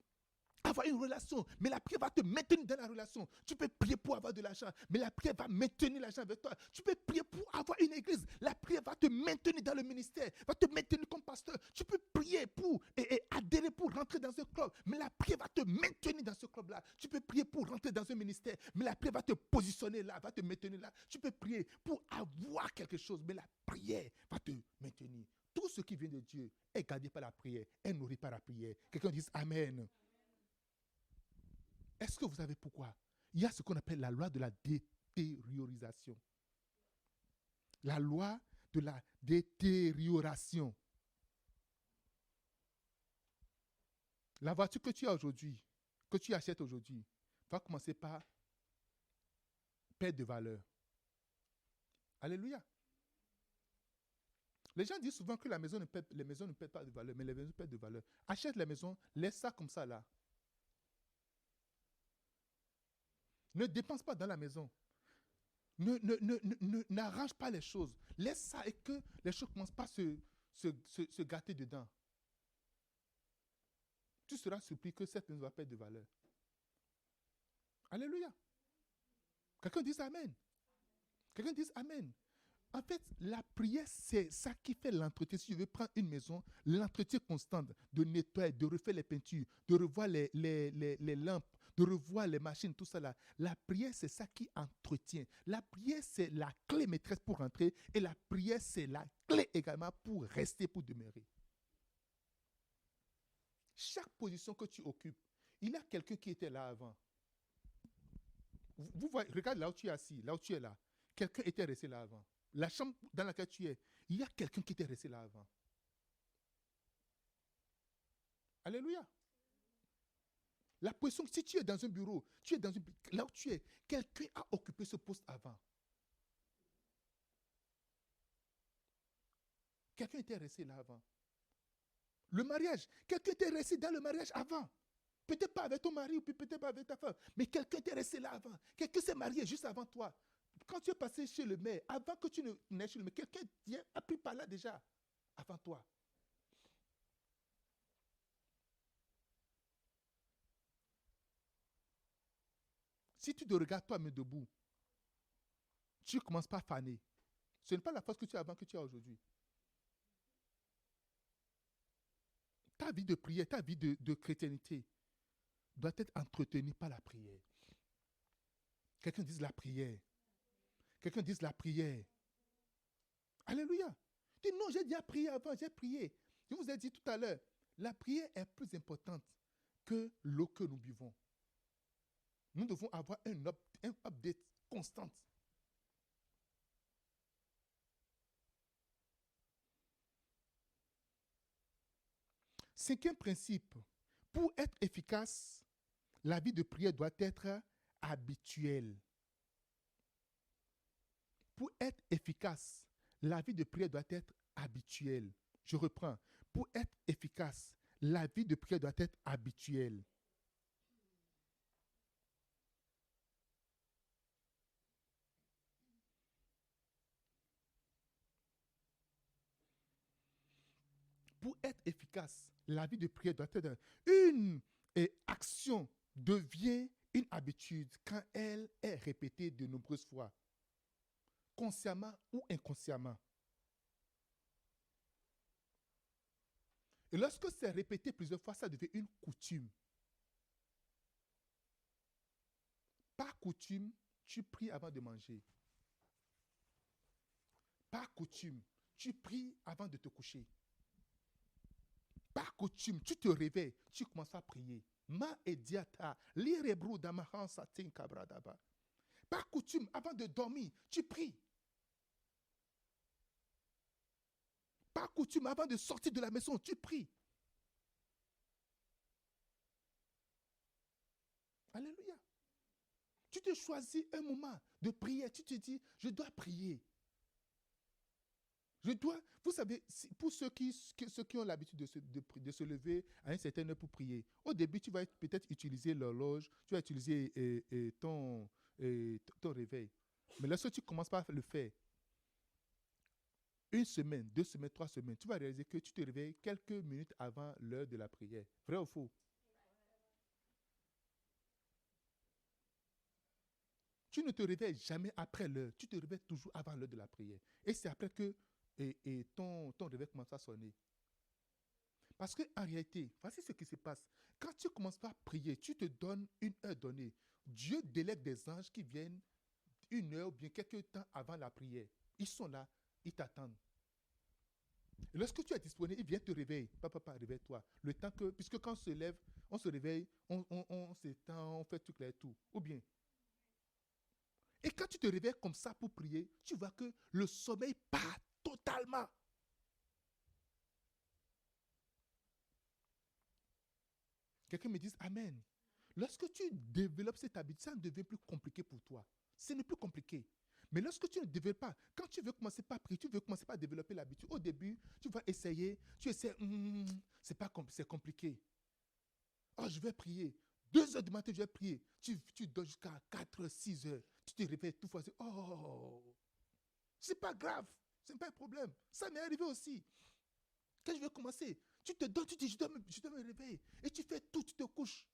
avoir une relation, mais la prière va te maintenir dans la relation. Tu peux prier pour avoir de l'argent, mais la prière va maintenir l'argent avec toi. Tu peux prier pour avoir une église, la prière va te maintenir dans le ministère, va te maintenir comme pasteur. Tu peux prier pour adhérer pour rentrer dans un club, mais la prière va te maintenir dans ce club-là. Tu peux prier pour rentrer dans un ministère, mais la prière va te positionner là, va te maintenir là. Tu peux prier pour avoir quelque chose, mais la prière va te maintenir. Tout ce qui vient de Dieu est gardé par la prière, est nourri par la prière. Quelqu'un dise Amen. Est-ce que vous savez pourquoi? Il y a ce qu'on appelle la loi de la détériorisation. La loi de la détérioration. La voiture que tu as aujourd'hui, que tu achètes aujourd'hui, va commencer par perdre de valeur. Alléluia. Les gens disent souvent que les maisons ne perdent pas de valeur, mais les maisons perdent de valeur. Achète la maison, laisse ça comme ça là. Ne dépense pas dans la maison. N'arrange pas les choses. Laisse ça et que les choses ne commencent pas à se gâter dedans. Tu seras surpris que cette maison va perdre de valeur. Alléluia. Quelqu'un dise Amen. Quelqu'un dise Amen. En fait, la prière, c'est ça qui fait l'entretien. Si je veux prendre une maison, l'entretien constant de nettoyer, de refaire les peintures, de revoir les lampes, de revoir les machines, tout ça là. La prière, c'est ça qui entretient. La prière, c'est la clé maîtresse pour rentrer et la prière, c'est la clé également pour rester, pour demeurer. Chaque position que tu occupes, il y a quelqu'un qui était là avant. Vous voyez, regarde là où tu es assis, là où tu es là. Quelqu'un était resté là avant. La chambre dans laquelle tu es, il y a quelqu'un qui était resté là avant. Alléluia. La position, si tu es dans un bureau, là où tu es, quelqu'un a occupé ce poste avant. Quelqu'un était resté là avant. Le mariage, quelqu'un était resté dans le mariage avant. Peut-être pas avec ton mari ou peut-être pas avec ta femme, mais quelqu'un était resté là avant. Quelqu'un s'est marié juste avant toi. Quand tu es passé chez le maire, avant que tu ne naisses chez le maire, quelqu'un a pris par là déjà, avant toi. Si tu te regardes toi-même debout, tu ne commences pas à faner. Ce n'est pas la force que tu as avant que tu as aujourd'hui. Ta vie de prière, ta vie de chrétienté doit être entretenue par la prière. Quelqu'un dise la prière. Quelqu'un dise la prière. Alléluia. Dis non, j'ai déjà prié avant, j'ai prié. Je vous ai dit tout à l'heure, la prière est plus importante que l'eau que nous buvons. Nous devons avoir un update constant. Cinquième principe, pour être efficace, la vie de prière doit être habituelle. Pour être efficace, la vie de prière doit être habituelle. Je reprends. Pour être efficace, la vie de prière doit être habituelle. pour être efficace, la vie de prière doit être une action devient une habitude quand elle est répétée de nombreuses fois, consciemment ou inconsciemment. Et lorsque c'est répété plusieurs fois, ça devient une coutume. Par coutume, tu pries avant de manger. Par coutume, tu pries avant de te coucher. Par coutume, tu te réveilles, tu commences à prier. Ma ediata, lirebru damahansa tinkabradaba. Par coutume, avant de dormir, tu pries. Par coutume, avant de sortir de la maison, tu pries. Alléluia. Tu te choisis un moment de prière. Tu te dis, je dois prier. Je dois, vous savez, pour ceux qui ont l'habitude de se lever à une certaine heure pour prier, au début, tu vas peut-être utiliser l'horloge, tu vas utiliser ton réveil. Mais lorsque tu commences par le faire, une semaine, 2 semaines, 3 semaines, tu vas réaliser que tu te réveilles quelques minutes avant l'heure de la prière. Vrai ou faux? Tu ne te réveilles jamais après l'heure. Tu te réveilles toujours avant l'heure de la prière. Et c'est après que ton réveil commence à sonner. Parce qu'en réalité, voici ce qui se passe. Quand tu commences par prier, tu te donnes une heure donnée. Dieu délègue des anges qui viennent 1 heure ou bien quelques temps avant la prière. Ils sont là, ils t'attendent. Et lorsque tu es disponible, il vient te réveiller. Papa, réveille-toi. Le temps que, puisque quand on se lève, on se réveille, on s'étend, on fait tout clair, tout. Ou bien. Et quand tu te réveilles comme ça pour prier, tu vois que le sommeil part totalement. Quelqu'un me dit Amen. Lorsque tu développes cette habitude, ça ne devient plus compliqué pour toi. Ce n'est plus compliqué. Mais lorsque tu ne développes pas, quand tu veux commencer par prier, tu veux commencer par développer l'habitude. Au début, tu vas essayer, tu essaies, c'est compliqué. Oh, je vais prier. 2 heures du matin, je vais prier. Tu dors jusqu'à 4 heures, 6 heures. Tu te réveilles tout fois. Oh, c'est pas grave. Ce n'est pas un problème. Ça m'est arrivé aussi. Quand je vais commencer, tu te donnes, tu dis, je dois me réveiller. Et tu fais tout, tu te couches.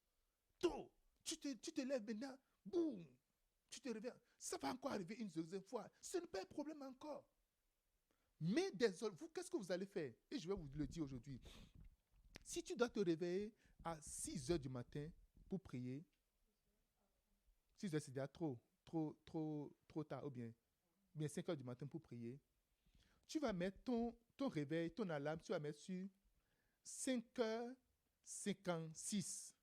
Tout. Tu te lèves maintenant. Boum. Tu te réveilles. Ça va encore arriver une deuxième fois. Ce n'est pas un problème encore. Mais désolé, vous, qu'est-ce que vous allez faire? Et je vais vous le dire aujourd'hui. Si tu dois te réveiller à 6 heures du matin pour prier, 6 heures c'est déjà trop tard, ou bien 5 heures du matin pour prier, tu vas mettre ton réveil, ton alarme, tu vas mettre sur 5h56.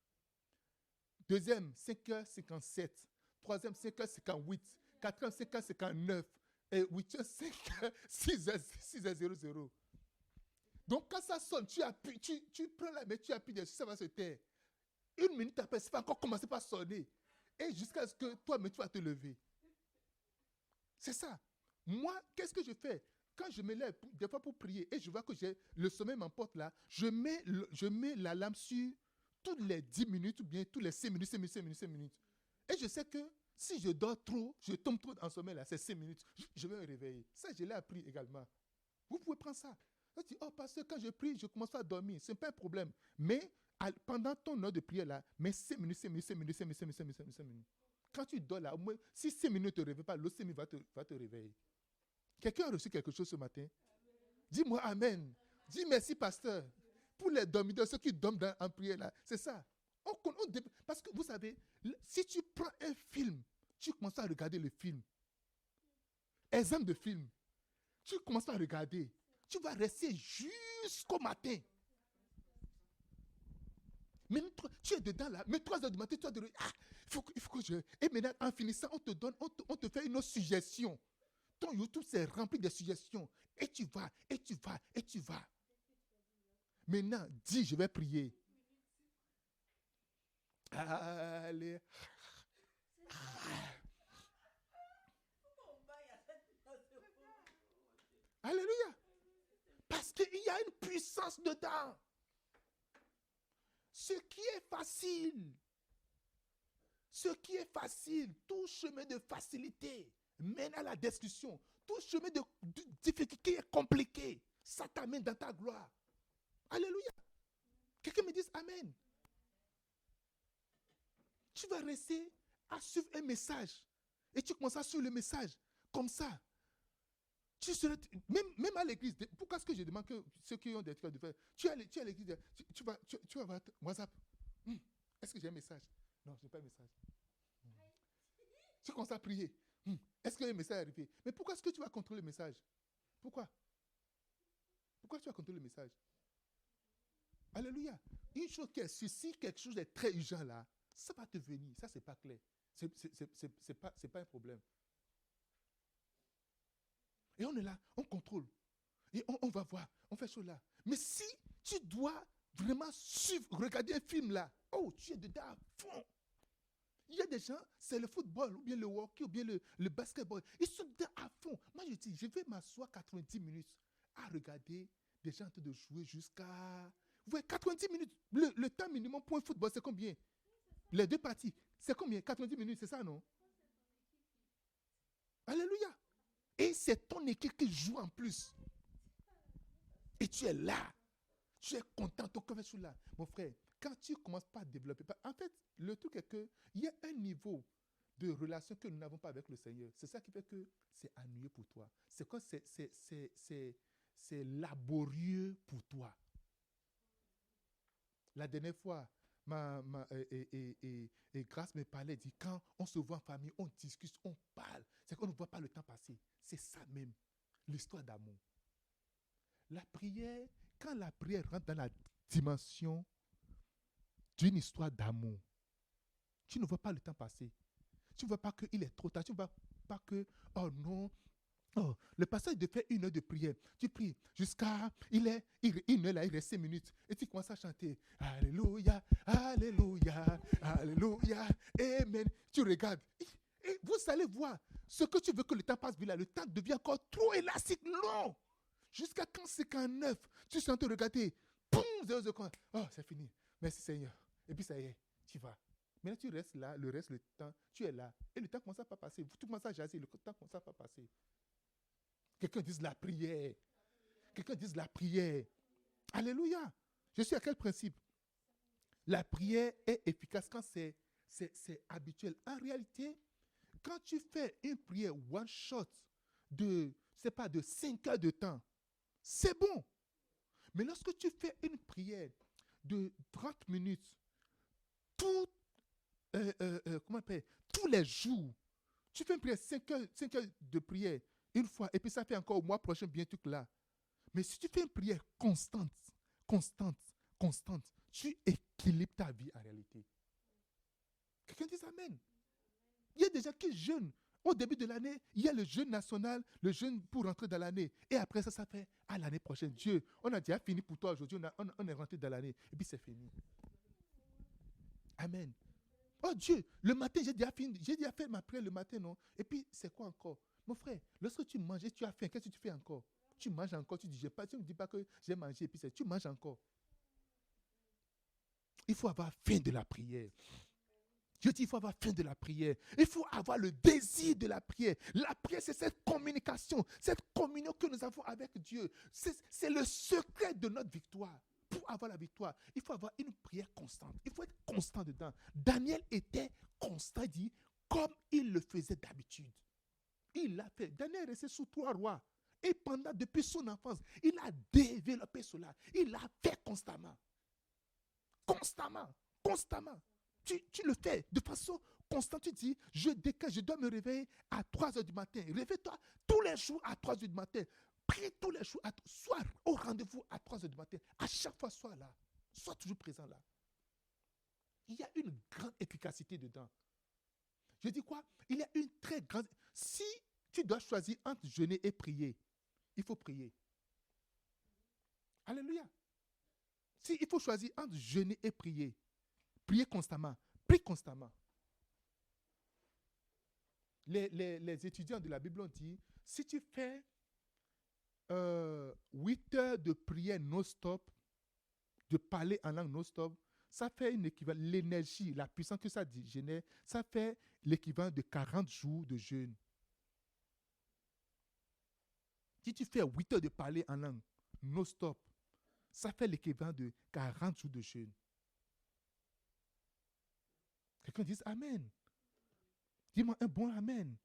Deuxième, 5h57. Troisième, 5h58. Quatrième, 5h59. Et huitième, 5h, 6h00. Donc, quand ça sonne, tu appuies, tu prends la main, tu appuies dessus, ça va se taire. 1 minute après, ça va encore commencer par sonner. Et jusqu'à ce que toi-même, tu vas te lever. C'est ça. Moi, qu'est-ce que je fais? Quand je me lève, des fois pour prier, et je vois que le sommeil m'emporte là, je mets l'alarme sur toutes les 10 minutes ou bien tous les 5 minutes, 5 minutes, 5 minutes, 5 minutes. Et je sais que si je dors trop, je tombe trop en sommeil là, c'est 5 minutes, je vais me réveiller. Ça, je l'ai appris également. Vous pouvez prendre ça. Je dis, oh, parce que quand je prie, je commence à dormir. Ce n'est pas un problème. Mais pendant ton heure de prière là, mets 5 minutes, 5 minutes, 5 minutes, 5 minutes, 5 minutes, 5 minutes, 5 minutes, 5 minutes. Quand tu dors là, au moins, si 5 minutes ne te réveillent pas, l'autre 5 minutes va te réveiller. Quelqu'un a reçu quelque chose ce matin? Dis-moi Amen. Dis merci, pasteur. Pour les dormidors, ceux qui dorment en prière là, c'est ça. Parce que vous savez, si tu prends un film, tu commences à regarder le film. Exemple de film. Tu commences à regarder. Tu vas rester jusqu'au matin. Même tu es dedans là, mais 3 heures du matin, tu vas dire, il faut que je... Et maintenant, en finissant, on te fait une autre suggestion. Ton YouTube, c'est rempli de suggestions. Et tu vas, et tu vas, et tu vas. Maintenant, dis, je vais prier. Allez. Alléluia. Parce qu'il y a une puissance dedans. Ce qui est facile, tout chemin de facilité mène à la destruction. Tout chemin de difficulté est compliqué. Ça t'amène dans ta gloire. Alléluia. Quelqu'un me dise Amen. Tu vas rester à suivre un message. Et tu commences à suivre le message. Comme ça. Tu serais, même à l'église, pourquoi est-ce que je demande que ceux qui ont des trucs de faire, tu es à l'église, tu vas voir WhatsApp. Est-ce que j'ai un message? Non, je n'ai pas un message. Tu commences à prier. Est-ce qu'il y a un message arrivé? Mais pourquoi est-ce que tu vas contrôler le message? Pourquoi? Pourquoi tu vas contrôler le message? Alléluia. Une chose qui est sûre, si quelque chose est très urgent là, ça va te venir. Ça, c'est pas clair. C'est pas un problème. Et on est là, on contrôle. Et on va voir, on fait ça là. Mais si tu dois vraiment suivre, regarder un film là, oh, tu es dedans à fond. Il y a des gens, c'est le football, ou bien le hockey, ou bien le basketball. Ils sont dedans à fond. Moi, je dis, je vais m'asseoir 90 minutes à regarder des gens en train de jouer jusqu'à... Vous voyez, 90 minutes. Le temps minimum pour un football, c'est combien? Les deux parties, c'est combien? 90 minutes, c'est ça, non? Alléluia. Et c'est ton équipe qui joue en plus. Et tu es là. Tu es content, ton cœur est là. Mon frère, quand tu commences pas à développer, en fait, le truc est qu'il y a un niveau de relation que nous n'avons pas avec le Seigneur. C'est ça qui fait que c'est ennuyeux pour toi. C'est quoi? C'est laborieux pour toi. La dernière fois, Grâce me parlait, dit, quand on se voit en famille, on discute, on parle. C'est qu'on ne voit pas le temps passer. C'est ça même, l'histoire d'amour. La prière, quand la prière rentre dans la dimension d'une histoire d'amour, tu ne vois pas le temps passer. Tu ne vois pas qu'il est trop tard. Tu ne vois pas que, oh non, oh, le passage de faire 1 heure de prière. Tu pries jusqu'à, il est 1 heure là, il reste 5 minutes. Et tu commences à chanter, Alléluia, Alléluia, Alléluia, Amen. Tu regardes. Et vous allez voir, ce que tu veux que le temps passe vite là, le temps devient encore trop élastique, long. Jusqu'à quand c'est qu'en 9, tu es en train de regarder, boum, 0, oh, c'est fini. Merci Seigneur. Et puis ça y est, tu vas. Maintenant tu restes là, le reste du temps, tu es là. Et le temps commence à pas passer. Tu commences à jaser, le temps commence à pas passer. Quelqu'un dise la prière. Quelqu'un dise la prière. Alléluia. Je suis à quel principe? La prière est efficace quand c'est habituel. En réalité, quand tu fais une prière one shot de 5 heures de temps, c'est bon. Mais lorsque tu fais une prière de 30 minutes, tous les jours, tu fais une prière 5 heures de prière une fois, et puis ça fait encore au mois prochain bien tout là. Mais si tu fais une prière constante, tu équilibres ta vie en réalité. Quelqu'un dit Amen. Il y a des gens qui jeûnent. Au début de l'année, il y a le jeûne national, le jeûne pour rentrer dans l'année. Et après ça fait à l'année prochaine. Dieu, on a déjà fini pour toi aujourd'hui, on est rentré dans l'année. Et puis c'est fini. Amen. Oh Dieu, le matin, j'ai déjà fait ma prière le matin, non? Et puis c'est quoi encore? Mon frère, lorsque tu manges et tu as faim, qu'est-ce que tu fais encore? Tu manges encore, tu ne dis pas que j'ai mangé, et puis tu manges encore. Il faut avoir faim de la prière. Je dis, il faut avoir faim de la prière. Il faut avoir le désir de la prière. La prière, c'est cette communication, cette communion que nous avons avec Dieu. C'est le secret de notre victoire. Pour avoir la victoire, il faut avoir une prière constante. Il faut être constant dedans. Daniel était constant, dit, comme il le faisait d'habitude. Il l'a fait. Daniel est resté sous 3 rois. Et depuis son enfance, il a développé cela. Il l'a fait constamment. Constamment. Tu le fais de façon constante. Tu dis, je dois me réveiller à 3 heures du matin. Réveille-toi tous les jours à 3 heures du matin. Prie tous les jours. Sois au rendez-vous à 3 heures du matin. À chaque fois, sois là. Sois toujours présent là. Il y a une grande efficacité dedans. Je dis quoi? Il y a une très grande... Si tu dois choisir entre jeûner et prier, il faut prier. Alléluia. Si il faut choisir entre jeûner et prier, priez constamment. Prie constamment. Les étudiants de la Bible ont dit, si tu fais 8 heures de prière non-stop, de parler en langue non-stop, ça fait une équivalent, l'énergie, la puissance que ça génère, ça fait l'équivalent de 40 jours de jeûne. Si tu fais 8 heures de parler en langue non-stop, Ça fait l'équivalent de 40 jours de jeûne. Quelqu'un dit Amen. Dis-moi un bon Amen.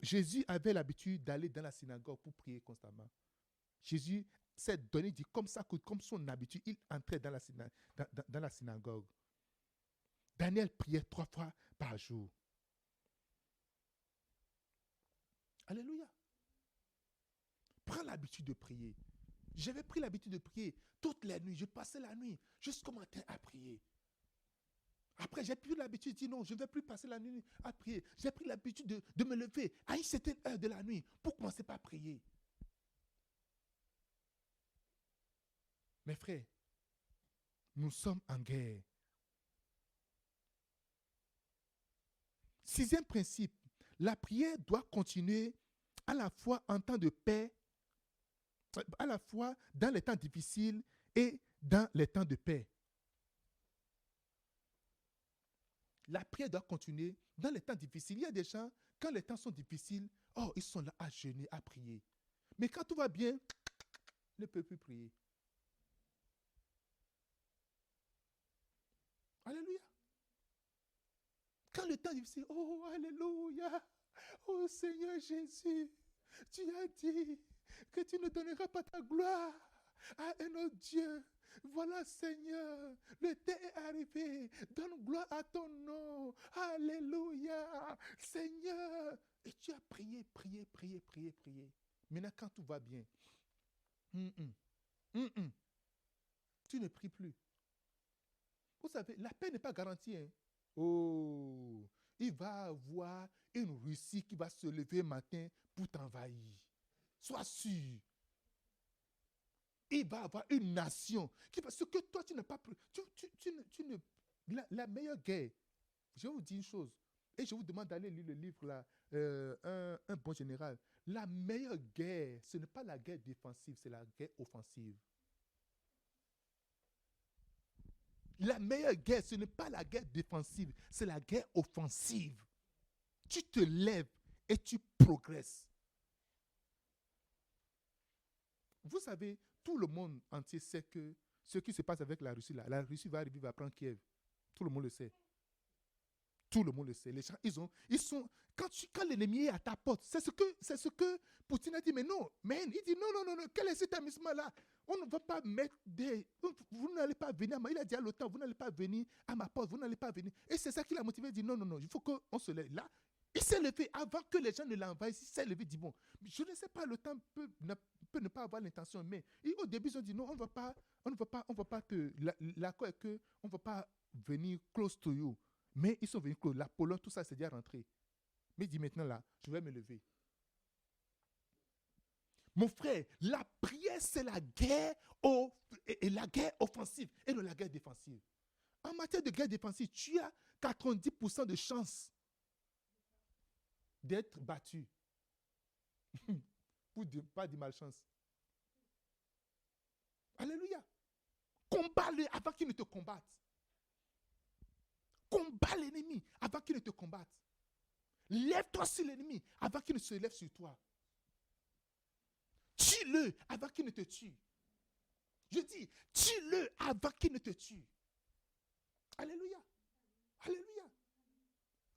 Jésus avait l'habitude d'aller dans la synagogue pour prier constamment. Jésus s'est donné, dit comme ça, comme son habitude, il entrait dans la synagogue. Daniel priait 3 fois par jour. Alléluia. Prends l'habitude de prier. J'avais pris l'habitude de prier toutes les nuits. Je passais la nuit jusqu'au matin à prier. Après, j'ai pris l'habitude de dire non, je ne vais plus passer la nuit à prier. J'ai pris l'habitude de me lever à une certaine heure de la nuit pour commencer par prier. Mes frères, nous sommes en guerre. 6e principe, la prière doit continuer à la fois en temps de paix, à la fois dans les temps difficiles et dans les temps de paix. La prière doit continuer dans les temps difficiles. Il y a des gens, quand les temps sont difficiles, ils sont là à jeûner, à prier. Mais quand tout va bien, ils ne peuvent plus prier. Alléluia. Quand le temps est difficile, oh, alléluia. Oh Seigneur Jésus, tu as dit que tu ne donneras pas ta gloire à un autre Dieu. Voilà Seigneur, le temps est arrivé. Donne gloire à ton nom. Alléluia. Seigneur. Et tu as prié. Maintenant, quand tout va bien, tu ne pries plus. Vous savez, la paix n'est pas garantie. Hein? Oh, il va avoir une Russie qui va se lever matin pour t'envahir. Sois sûr. Il va avoir une nation qui va... Ce que toi, tu n'as pas... La meilleure guerre, je vais vous dire une chose, et je vous demande d'aller lire le livre là, un bon général. La meilleure guerre, ce n'est pas la guerre défensive, c'est la guerre offensive. La meilleure guerre, ce n'est pas la guerre défensive, c'est la guerre offensive. Tu te lèves et tu progresses. Vous savez, tout le monde entier sait que ce qui se passe avec la Russie, là, la Russie va arriver, va prendre Kiev. Tout le monde le sait. Tout le monde le sait. Les gens, ils sont, quand l'ennemi est à ta porte, c'est ce que Poutine a dit, mais non, il dit non, quel est cet établissement-là? On ne va pas mettre vous n'allez pas venir, il a dit à l'OTAN, vous n'allez pas venir à ma porte, vous n'allez pas venir. Et c'est ça qui l'a motivé, il dit non, il faut qu'on se lève. Là, il s'est levé, avant que les gens ne l'envahissent, il s'est levé, il dit bon, je ne sais pas, l'OTAN peut ne pas avoir l'intention, mais au début, ils ont dit non, on ne va pas l'accord est que on ne va pas venir close to you. Mais ils sont venus close. La Pologne, tout ça, c'est déjà rentré. Mais il dit maintenant là, je vais me lever. Mon frère, la prière, c'est la guerre et la guerre offensive et non la guerre défensive. En matière de guerre défensive, tu as 90% de chances d'être battu. Pour pas de malchance. Alléluia. Combat-le avant qu'il ne te combatte. Combat l'ennemi avant qu'il ne te combatte. Lève-toi sur l'ennemi avant qu'il ne se lève sur toi. Tue-le avant qu'il ne te tue. Je dis, tue-le avant qu'il ne te tue. Alléluia. Alléluia.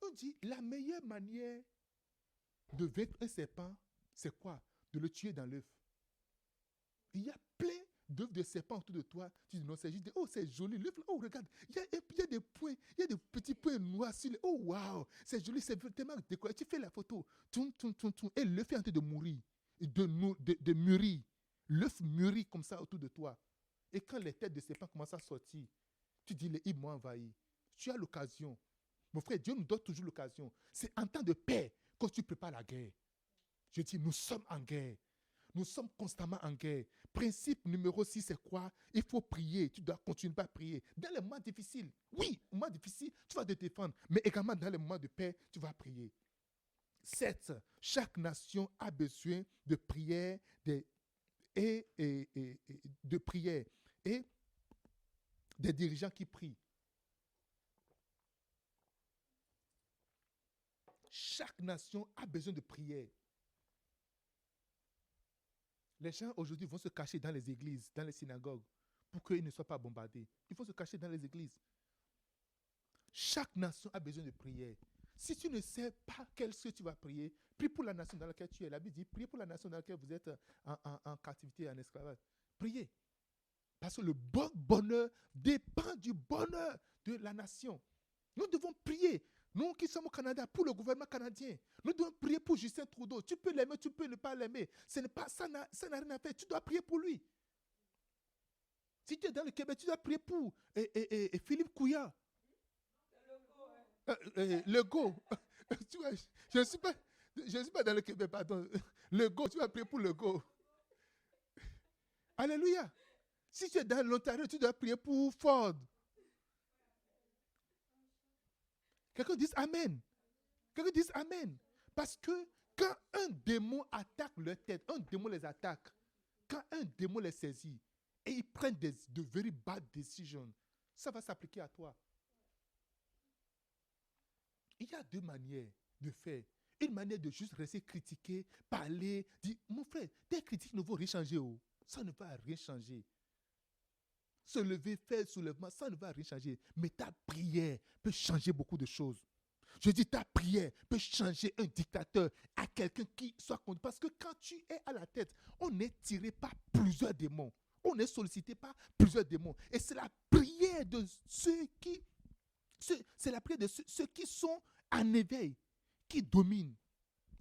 On dit, la meilleure manière de vaincre un serpent, c'est quoi? De le tuer dans l'œuf. Il y a plein d'œufs de serpents autour de toi. Tu dis non, c'est juste, c'est joli l'œuf. Oh, regarde, il y a des points, il y a des petits points noirs sur le. Oh, waouh, c'est joli, c'est tellement décoré. Tu fais la photo, et l'œuf est en train de mourir, de mûrir. L'œuf mûrit comme ça autour de toi. Et quand les têtes de serpents commencent à sortir, tu dis, ils m'ont envahi. Tu as l'occasion. Mon frère, Dieu nous donne toujours l'occasion. C'est en temps de paix que tu prépares la guerre. Je dis, nous sommes en guerre. Nous sommes constamment en guerre. Principe numéro 6, c'est quoi? Il faut prier. Tu dois continuer à prier. Dans les moments difficiles, oui, au moment difficile, tu vas te défendre. Mais également dans les moments de paix, tu vas prier. 7. Chaque nation a besoin de prière et des dirigeants qui prient. Chaque nation a besoin de prière. Les gens aujourd'hui vont se cacher dans les églises, dans les synagogues, pour qu'ils ne soient pas bombardés. Ils vont se cacher dans les églises. Chaque nation a besoin de prière. Si tu ne sais pas quel que tu vas prier, prie pour la nation dans laquelle tu es. La Bible dit, priez pour la nation dans laquelle vous êtes en captivité, en esclavage. Priez. Parce que le bonheur dépend du bonheur de la nation. Nous devons prier. Nous qui sommes au Canada, pour le gouvernement canadien, nous devons prier pour Justin Trudeau. Tu peux l'aimer, tu peux ne pas l'aimer. Ça n'a rien à faire. Tu dois prier pour lui. Si tu es dans le Québec, tu dois prier pour Philippe Couillard. Le go. Tu vois, je ne suis pas dans le Québec, pardon. Le go, tu vas prier pour le go. Alléluia. Si tu es dans l'Ontario, tu dois prier pour Ford. Quelqu'un dise Amen. Quelqu'un dise Amen. Parce que quand un démon attaque leur tête, un démon les attaque, quand un démon les saisit, et ils prennent de very bad decisions, ça va s'appliquer à toi. Il y a deux manières de faire. Une manière de juste rester critiquer, parler, dire, mon frère, tes critiques ne vont rien changer. Oh. Ça ne va rien changer. Se lever, faire soulèvement, ça ne va rien changer. Mais ta prière peut changer beaucoup de choses. Je dis, ta prière peut changer un dictateur à quelqu'un qui soit contre. Parce que quand tu es à la tête, on est tiré par plusieurs démons. On est sollicité par plusieurs démons. Et c'est la prière de ceux qui... C'est la prière de ceux qui sont en éveil, qui dominent.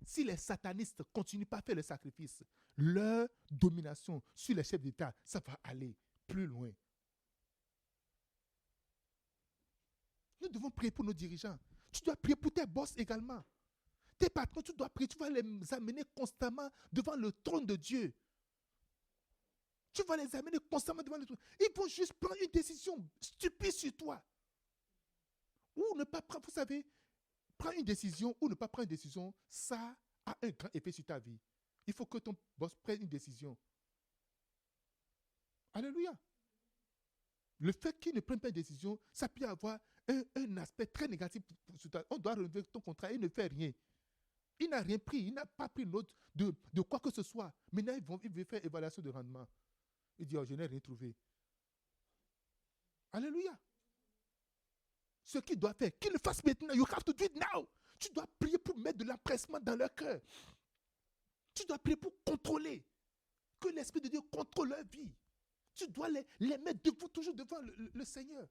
Si les satanistes ne continuent pas à faire le sacrifice, leur domination sur les chefs d'État, ça va aller plus loin. Nous devons prier pour nos dirigeants. Tu dois prier pour tes boss également. Tes patrons, tu dois prier. Tu vas les amener constamment devant le trône de Dieu. Tu vas les amener constamment devant le trône. Ils vont juste prendre une décision stupide sur toi. Ou ne pas prendre, vous savez, prendre une décision ou ne pas prendre une décision, ça a un grand effet sur ta vie. Il faut que ton boss prenne une décision. Alléluia. Le fait qu'il ne prenne pas une décision, ça peut avoir un aspect très négatif sur toi. On doit renouveler ton contrat, il ne fait rien. Il n'a rien pris, il n'a pas pris note de quoi que ce soit. Maintenant, il veut faire évaluation de rendement. Il dit, oh, je n'ai rien trouvé. Alléluia. Ce qu'il doit faire, qu'il le fasse maintenant. You have to do it now. Tu dois prier pour mettre de l'empressement dans leur cœur. Tu dois prier pour contrôler. Que l'Esprit de Dieu contrôle leur vie. Tu dois les mettre toujours devant le Seigneur.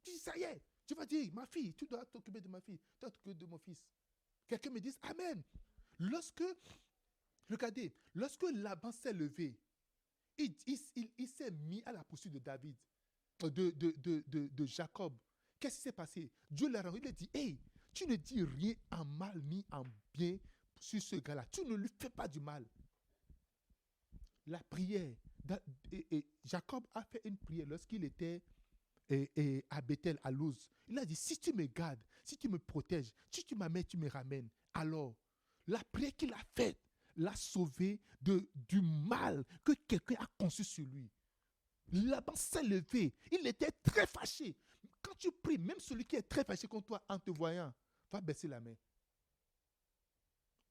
Tu dis, ça y est. Tu vas dire, ma fille, tu dois t'occuper de ma fille. Tu dois t'occuper de mon fils. Quelqu'un me dit, Amen. Regardez, lorsque Laban s'est levé, il s'est mis à la poursuite de David, de Jacob. Qu'est-ce qui s'est passé? Dieu l'a rendu, il a dit, hey, tu ne dis rien en mal ni en bien sur ce gars-là. Tu ne lui fais pas du mal. La prière, Jacob a fait une prière lorsqu'il était à Bethel, à Luz. Il a dit, si tu me gardes, si tu me protèges, si tu m'amènes, tu me ramènes. Alors, la prière qu'il a faite l'a sauvé du mal que quelqu'un a conçu sur lui. Laban s'est levé. Il était très fâché. Quand tu pries, même celui qui est très fâché contre toi en te voyant, va baisser la main.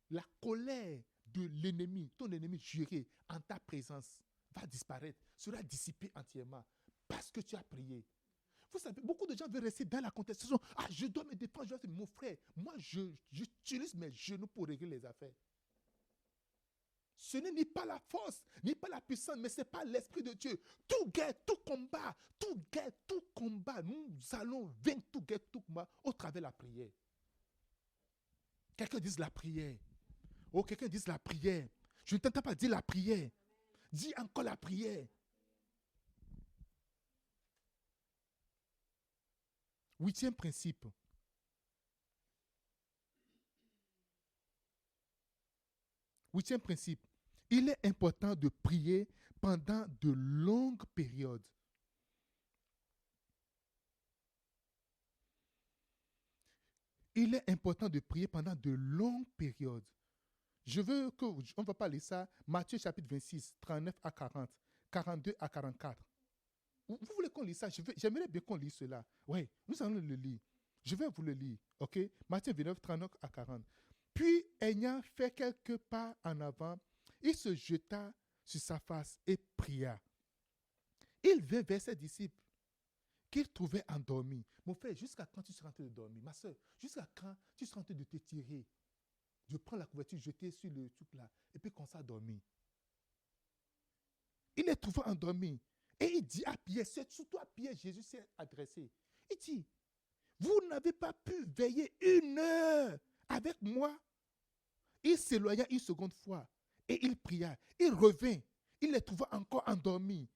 La colère de l'ennemi, ton ennemi juré en ta présence, va disparaître, sera dissipée entièrement parce que tu as prié. Vous savez, beaucoup de gens veulent rester dans la contestation. Ah, je dois me défendre. Mon frère, moi, j'utilise mes genoux pour régler les affaires. Ce n'est ni pas la force, ni pas la puissance, mais ce n'est pas l'Esprit de Dieu. Tout guerre, tout combat, nous allons vaincre tout guerre, tout combat au travers de la prière. Quelqu'un dise la prière. Oh, quelqu'un dise la prière. Je ne t'entends pas dire la prière. Dis encore la prière. Huitième principe. Huitième principe. Il est important de prier pendant de longues périodes. Il est important de prier pendant de longues périodes. Je veux on va parler ça, Matthieu chapitre 26, 39 à 40, 42 à 44. Vous voulez qu'on lise ça? J'aimerais bien qu'on lise cela. Oui, nous allons le lire. Je vais vous le lire. Ok? Matthieu 29, 39 à 40. Puis, ayant fait quelques pas en avant, il se jeta sur sa face et pria. Il vint vers ses disciples qu'il trouvait endormis. Mon frère, jusqu'à quand tu seras en train de dormir? Ma soeur, jusqu'à quand tu seras en train de te tirer? Je prends la couverture, jeter sur le truc là, et puis commence à dormir. Il les trouva endormis. Et il dit à Pierre, c'est surtout à Pierre, Jésus s'est adressé. Il dit, vous n'avez pas pu veiller 1 heure avec moi? Il s'éloigna une seconde fois et il pria. Il revint. Il les trouva encore endormis,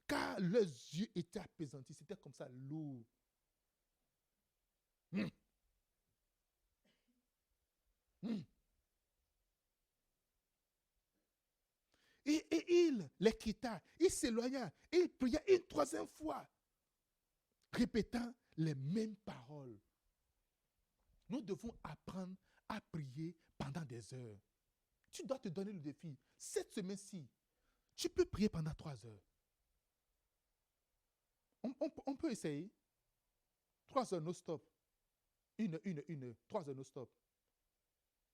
car leurs yeux étaient apaisantis. C'était comme ça, lourd. Et il les quitta. Il s'éloigna. Et il pria une 3e fois, répétant les mêmes paroles. Nous devons apprendre à prier pendant des heures. Tu dois te donner le défi. Cette semaine-ci, tu peux prier pendant 3 heures. On peut essayer. 3 heures, no stop. 1 heure. 3 heures, no stop.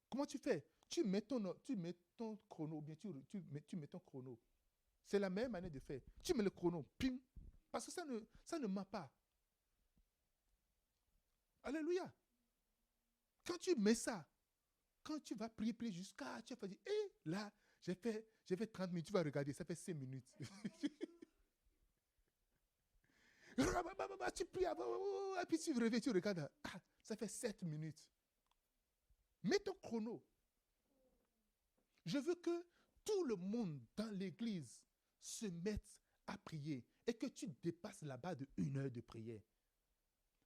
Comment tu fais? Tu mets ton chrono, ou bien tu mets ton chrono. C'est la meilleure manière de faire. Tu mets le chrono, pim, parce que ça ne ment pas. Alléluia. Quand tu mets ça, quand tu vas prier jusqu'à, tu vas dire, là, j'ai fait 30 minutes, tu vas regarder, ça fait 5 minutes. Tu pries, et puis tu reviens, tu regardes, ça fait 7 minutes. Mets ton chrono. Je veux que tout le monde dans l'église se mette à prier et que tu dépasses là-bas de 1 heure de prière.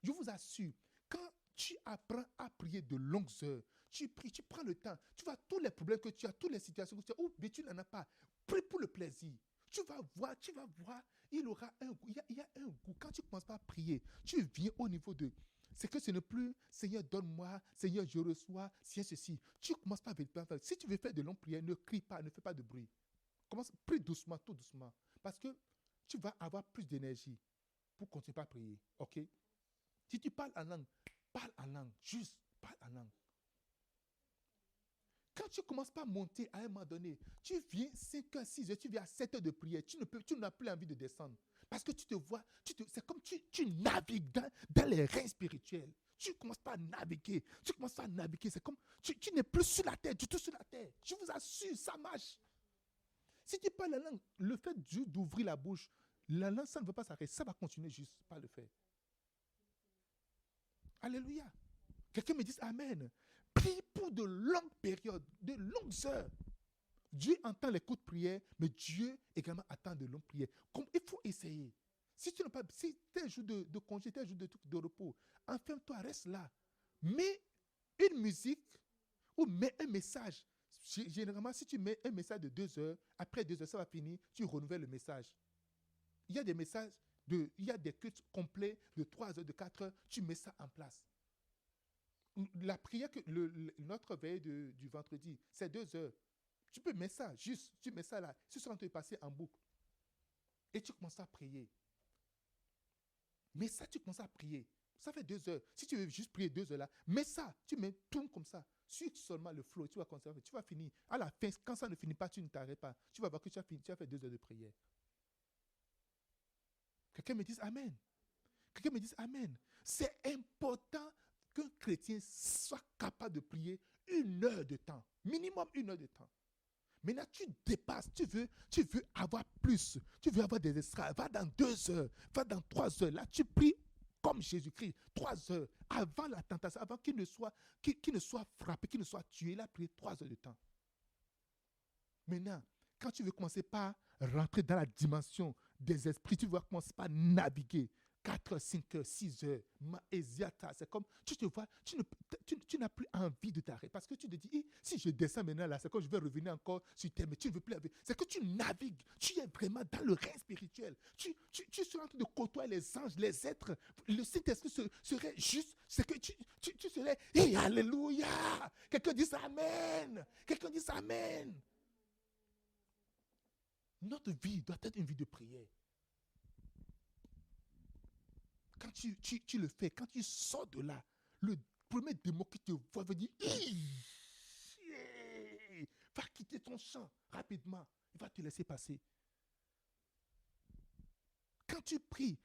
Je vous assure, quand tu apprends à prier de longues heures, tu pries, tu prends le temps, tu vois tous les problèmes que tu as, toutes les situations que tu as, mais tu n'en as pas. Prie pour le plaisir. Tu vas voir, il aura un goût. Il y a un goût. Quand tu ne commences pas à prier, tu viens au niveau de... C'est que ce n'est plus Seigneur, donne-moi, Seigneur, je reçois, Seigneur, ceci. Tu ne commences pas à faire. Si tu veux faire de longues prières, ne crie pas, ne fais pas de bruit. Prie doucement, tout doucement. Parce que tu vas avoir plus d'énergie pour continuer à prier. OK? Si tu parles en langue, juste parle en langue. Quand tu ne commences pas à monter à un moment donné, tu viens 5 heures, 6 heures, tu viens à 7 heures de prière, tu n'as plus envie de descendre. Parce que tu te vois, c'est comme tu navigues dans les reins spirituels. Tu ne commences pas à naviguer. C'est comme, tu n'es plus sur la terre, du tout sur la terre. Je vous assure, ça marche. Si tu parles la langue, le fait d'ouvrir la bouche, la langue, ça ne va pas s'arrêter. Ça va continuer juste par le faire. Alléluia. Quelqu'un me dit Amen. Prie pour de longues périodes, de longues heures. Dieu entend les coups de prière, mais Dieu également attend de longues prières. Il faut essayer. Si tu n'as pas, si tu es un jour de congé, tu es un jour de repos, enferme-toi, reste là. Mets une musique ou mets un message. Généralement, si tu mets un message de 2 heures, après 2 heures, ça va finir, tu renouvelles le message. Il y a des messages, il y a des cultes complets de 3 heures, de 4 heures, tu mets ça en place. La prière, notre veille du vendredi, c'est 2 heures. Tu peux mettre ça, juste, tu mets ça là. Tu seras en train de passer en boucle. Et tu commences à prier. Mais ça, tu commences à prier. Ça fait 2 heures. Si tu veux juste prier 2 heures là, mets ça, tu mets tout comme ça. Suis seulement le flow, tu vas conserver, tu vas finir. À la fin, quand ça ne finit pas, tu ne t'arrêtes pas. Tu vas voir que tu as fini, tu as fait 2 heures de prière. Quelqu'un me dise Amen. Quelqu'un me dise Amen. C'est important qu'un chrétien soit capable de prier 1 heure de temps. Minimum 1 heure de temps. Maintenant, tu dépasses, tu veux avoir plus. Tu veux avoir des extras. Va dans 2 heures, va dans 3 heures. Là, tu pries comme Jésus-Christ. 3 heures avant la tentation, avant qu'il ne soit frappé, qu'il ne soit tué. Il a prié 3 heures de temps. Maintenant, quand tu veux commencer par rentrer dans la dimension des esprits, tu vas commencer par naviguer. 4 heures, 5 heures, 6 heures, c'est comme, tu te vois, tu n'as plus envie de t'arrêter. Parce que tu te dis, si je descends maintenant là, c'est quand je vais revenir encore sur terre, mais tu ne veux plus. C'est que tu navigues, tu es vraiment dans le règne spirituel. Tu seras en train de côtoyer les anges, les êtres. Le Saint-Esprit serait juste, c'est que tu serais, alléluia. Quelqu'un dit Amen. Quelqu'un dit Amen. Notre vie doit être une vie de prière. Quand tu le fais, quand tu sors de là, le premier démon qui te voit va dire va quitter ton ton champ rapidement. Il va te laisser passer. Quand tu pries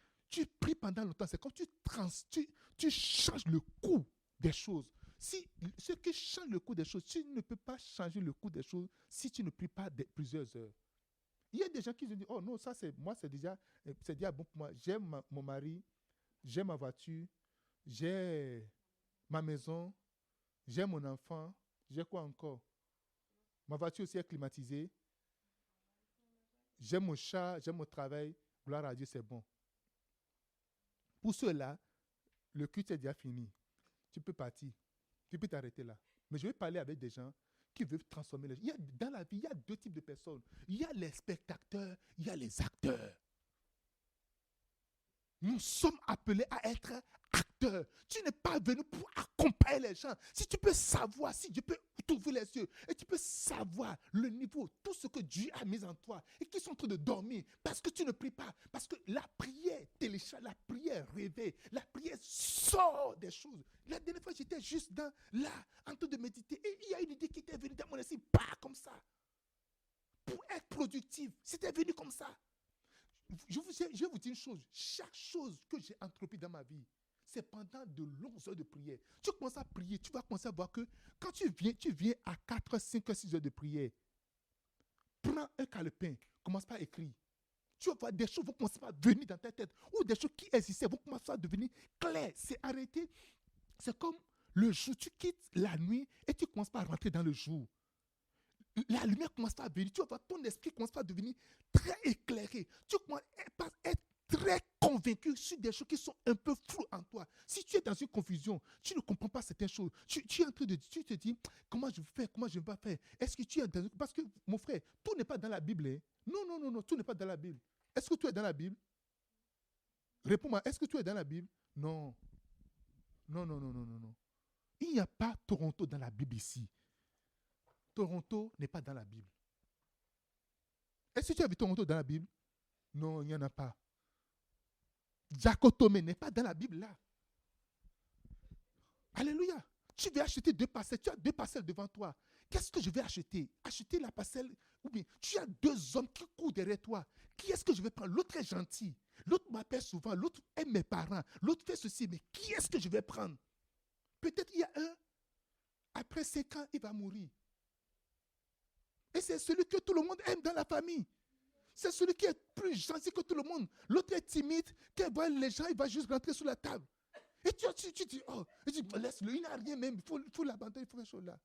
pendant longtemps. C'est comme tu changes le cours des choses. Si ce qui change le cours des choses, tu ne peux pas changer le cours des choses si tu ne pries pas plusieurs heures. Il y a des gens qui se disent, oh non, ça c'est moi, c'est déjà bon pour moi. J'ai mon mari, j'ai ma voiture, j'ai ma maison, j'ai mon enfant, j'ai quoi encore? Ma voiture aussi est climatisée. J'ai mon chat, j'ai mon travail. Gloire à Dieu, c'est bon. Pour ceux-là, le culte est déjà fini. Tu peux partir. Tu peux t'arrêter là. Mais je vais parler avec des gens qui veulent transformer les gens. Dans la vie, il y a deux types de personnes. Il y a les spectateurs, il y a les acteurs. Nous sommes appelés à être acteurs. Tu n'es pas venu pour accompagner les gens. Si tu peux savoir, si Dieu peut t'ouvrir les yeux et tu peux savoir le niveau, tout ce que Dieu a mis en toi et qui sont en train de dormir parce que tu ne pries pas, parce que la prière télécharge, la prière réveille, la prière sort des choses. La dernière fois, j'étais juste là, en train de méditer et il y a une idée qui était venue dans mon esprit, pas comme ça. Pour être productif, c'était venu comme ça. Je vais vous dire une chose. Chaque chose que j'ai entrepris dans ma vie, c'est pendant de longues heures de prière. Tu commences à prier, tu vas commencer à voir que quand tu viens à 4, 5, 6 heures de prière, prends un calepin, commence pas à écrire. Tu vas voir des choses vont commencer à venir dans ta tête, ou des choses qui existaient vont commencer à devenir claires. C'est arrêté. C'est comme le jour, tu quittes la nuit et tu commences pas à rentrer dans le jour. La lumière commence à venir, tu vas voir, ton esprit commence à devenir très éclairé. Tu commences à être très convaincu sur des choses qui sont un peu floues en toi. Si tu es dans une confusion, tu ne comprends pas certaines choses. Tu es en train de tu te dis, comment je vais faire, comment je ne vais pas faire. Est-ce que tu es dans... Parce que, mon frère, tout n'est pas dans la Bible. Hein? Non, tout n'est pas dans la Bible. Est-ce que tu es dans la Bible? Réponds-moi, est-ce que tu es dans la Bible? Non. Non. Il n'y a pas Toronto dans la Bible ici. Toronto n'est pas dans la Bible. Est-ce que tu as vu Toronto dans la Bible? Non, il n'y en a pas. Jacotome n'est pas dans la Bible là. Alléluia. Tu veux acheter 2 parcelles, tu as 2 parcelles devant toi. Qu'est-ce que je vais acheter? Acheter la parcelle, ou bien tu as 2 hommes qui courent derrière toi. Qui est-ce que je vais prendre? L'autre est gentil. L'autre m'appelle souvent. L'autre aime mes parents. L'autre fait ceci. Mais qui est-ce que je vais prendre? Peut-être il y a un, après 5 ans, il va mourir. Et c'est celui que tout le monde aime dans la famille. C'est celui qui est plus gentil que tout le monde. L'autre est timide. Quand il voit les gens, il va juste rentrer sous la table. Et tu dis, oh, laisse-le, il n'a rien même. Il faut l'abandonner, il faut faire chose là.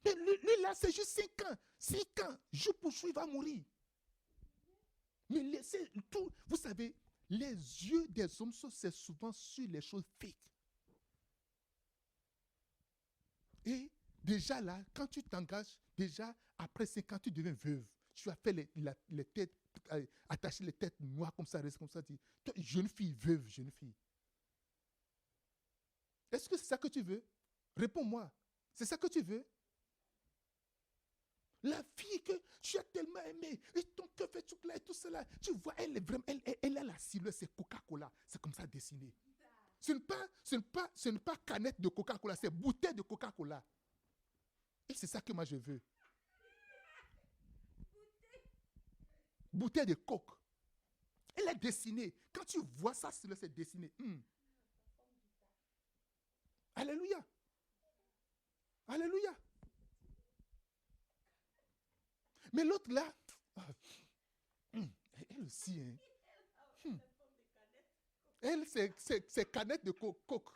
Mais lui là, c'est juste 5 ans. 5 ans, jour pour jour, il va mourir. Mais laissez tout. Vous savez, les yeux des hommes, c'est souvent sur les choses fake. Et déjà là, quand tu t'engages, déjà après 5 ans, tu deviens veuve. Tu as fait les têtes, attacher les têtes noires comme ça, reste comme ça. Jeune fille, veuve, jeune fille. Est-ce que c'est ça que tu veux? Réponds-moi. C'est ça que tu veux? La fille que tu as tellement aimée, et ton cœur fait tout là et tout cela, tu vois, elle est vraiment, elle a la silhouette, c'est Coca-Cola. C'est comme ça dessiné. Ce n'est pas canette de Coca-Cola, c'est bouteille de Coca-Cola. Et c'est ça que moi je veux. Bouteille de coke. Elle est dessinée. Quand tu vois ça, c'est dessiné. Alléluia. Alléluia. Mais l'autre là, elle aussi, hein. Elle, c'est canette de coke.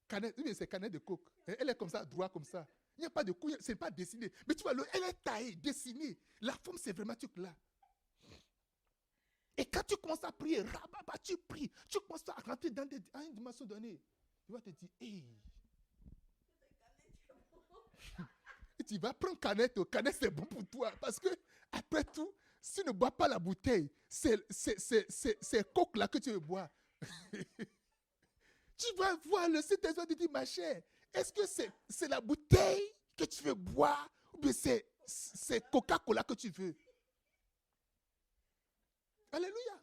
Canette, oui, c'est canette de coke. Elle est comme ça, droit comme ça. Il n'y a pas de couille, c'est pas dessiné. Mais tu vois, elle est taillée, dessinée. La forme, c'est vraiment truc là. Et quand tu commences à prier, tu pries, tu commences à rentrer dans une dimension donnée. Tu vas te dire, hey. Et tu vas prendre canette. Canette, c'est bon pour toi. Parce que, après tout, si tu ne bois pas la bouteille, c'est coke là que tu veux boire. Tu vas voir le site et tu dis, ma chère, est-ce que c'est la bouteille que tu veux boire ou bien c'est Coca-Cola que tu veux? Alléluia.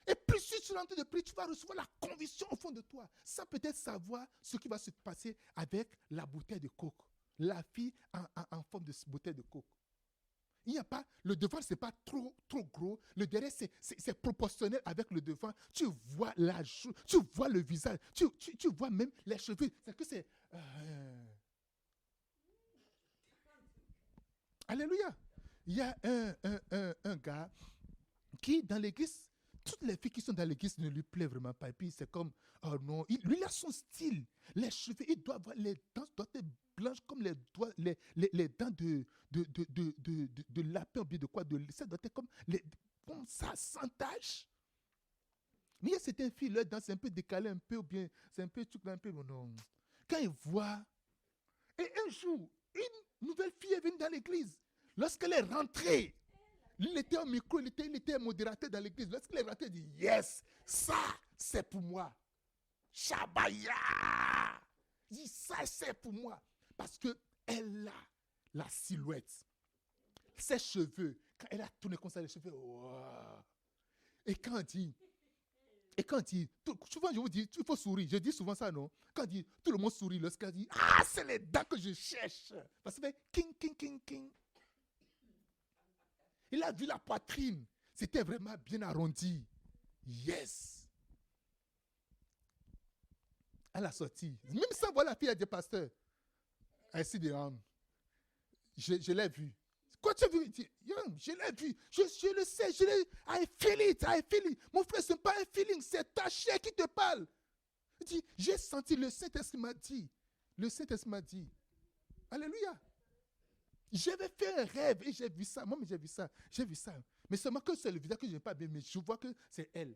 Et plus tu es en train de prier, tu vas recevoir la conviction au fond de toi, sans peut-être savoir ce qui va se passer avec la bouteille de coke. la fille en forme de bouteille de coke. Il n'y a pas, le devant, ce n'est pas trop gros. Le derrière, c'est proportionnel avec le devant. Tu vois la joue, tu vois le visage, tu vois même les cheveux. C'est que c'est... Alléluia. Il y a un gars qui, dans l'église, toutes les filles qui sont dans l'église ne lui plaisent vraiment pas. Et puis, c'est comme, oh non, lui, il a son style. Les cheveux, il doit avoir les dents, doivent être blanches comme les doigts, les dents de lapin, ou bien de quoi, ça doit être comme ça, sans tache. Mais il y a certaines filles, leurs dents, c'est un peu décalé, un peu, ou bien, c'est un peu, un peu, non. Quand ils voient, et un jour, une nouvelle fille est venue dans l'église. Lorsqu'elle est rentrée, il était au micro, il était modérateur dans l'église. Lorsqu'il est rentré, il dit, yes, ça, c'est pour moi. Shabaya. Il dit, ça, c'est pour moi. Parce qu'elle a la silhouette. Ses cheveux, quand elle a tourné comme ça, les cheveux, wow. Et quand on dit, souvent je vous dis, il faut sourire. Je dis souvent ça, non? Quand on dit, tout le monde sourit lorsqu'elle dit, ah, c'est les dents que je cherche. Parce que ça fait king, king, king, king. Il a vu la poitrine. C'était vraiment bien arrondi. Yes. Elle a sorti. Même sans voir la fille, elle dit, pasteur, I see the arm. Je l'ai vu. Quoi tu as vu? Je l'ai vu. Je le sais. I feel it. Mon frère, ce n'est pas un feeling. C'est ta chair qui te parle. Il dit, j'ai senti, le Saint-Esprit m'a dit. Le Saint-Esprit m'a dit. Alléluia. J'avais fait un rêve et j'ai vu ça. Moi, j'ai vu ça. Mais seulement que c'est le visage que je n'ai pas bien, mais je vois que c'est elle.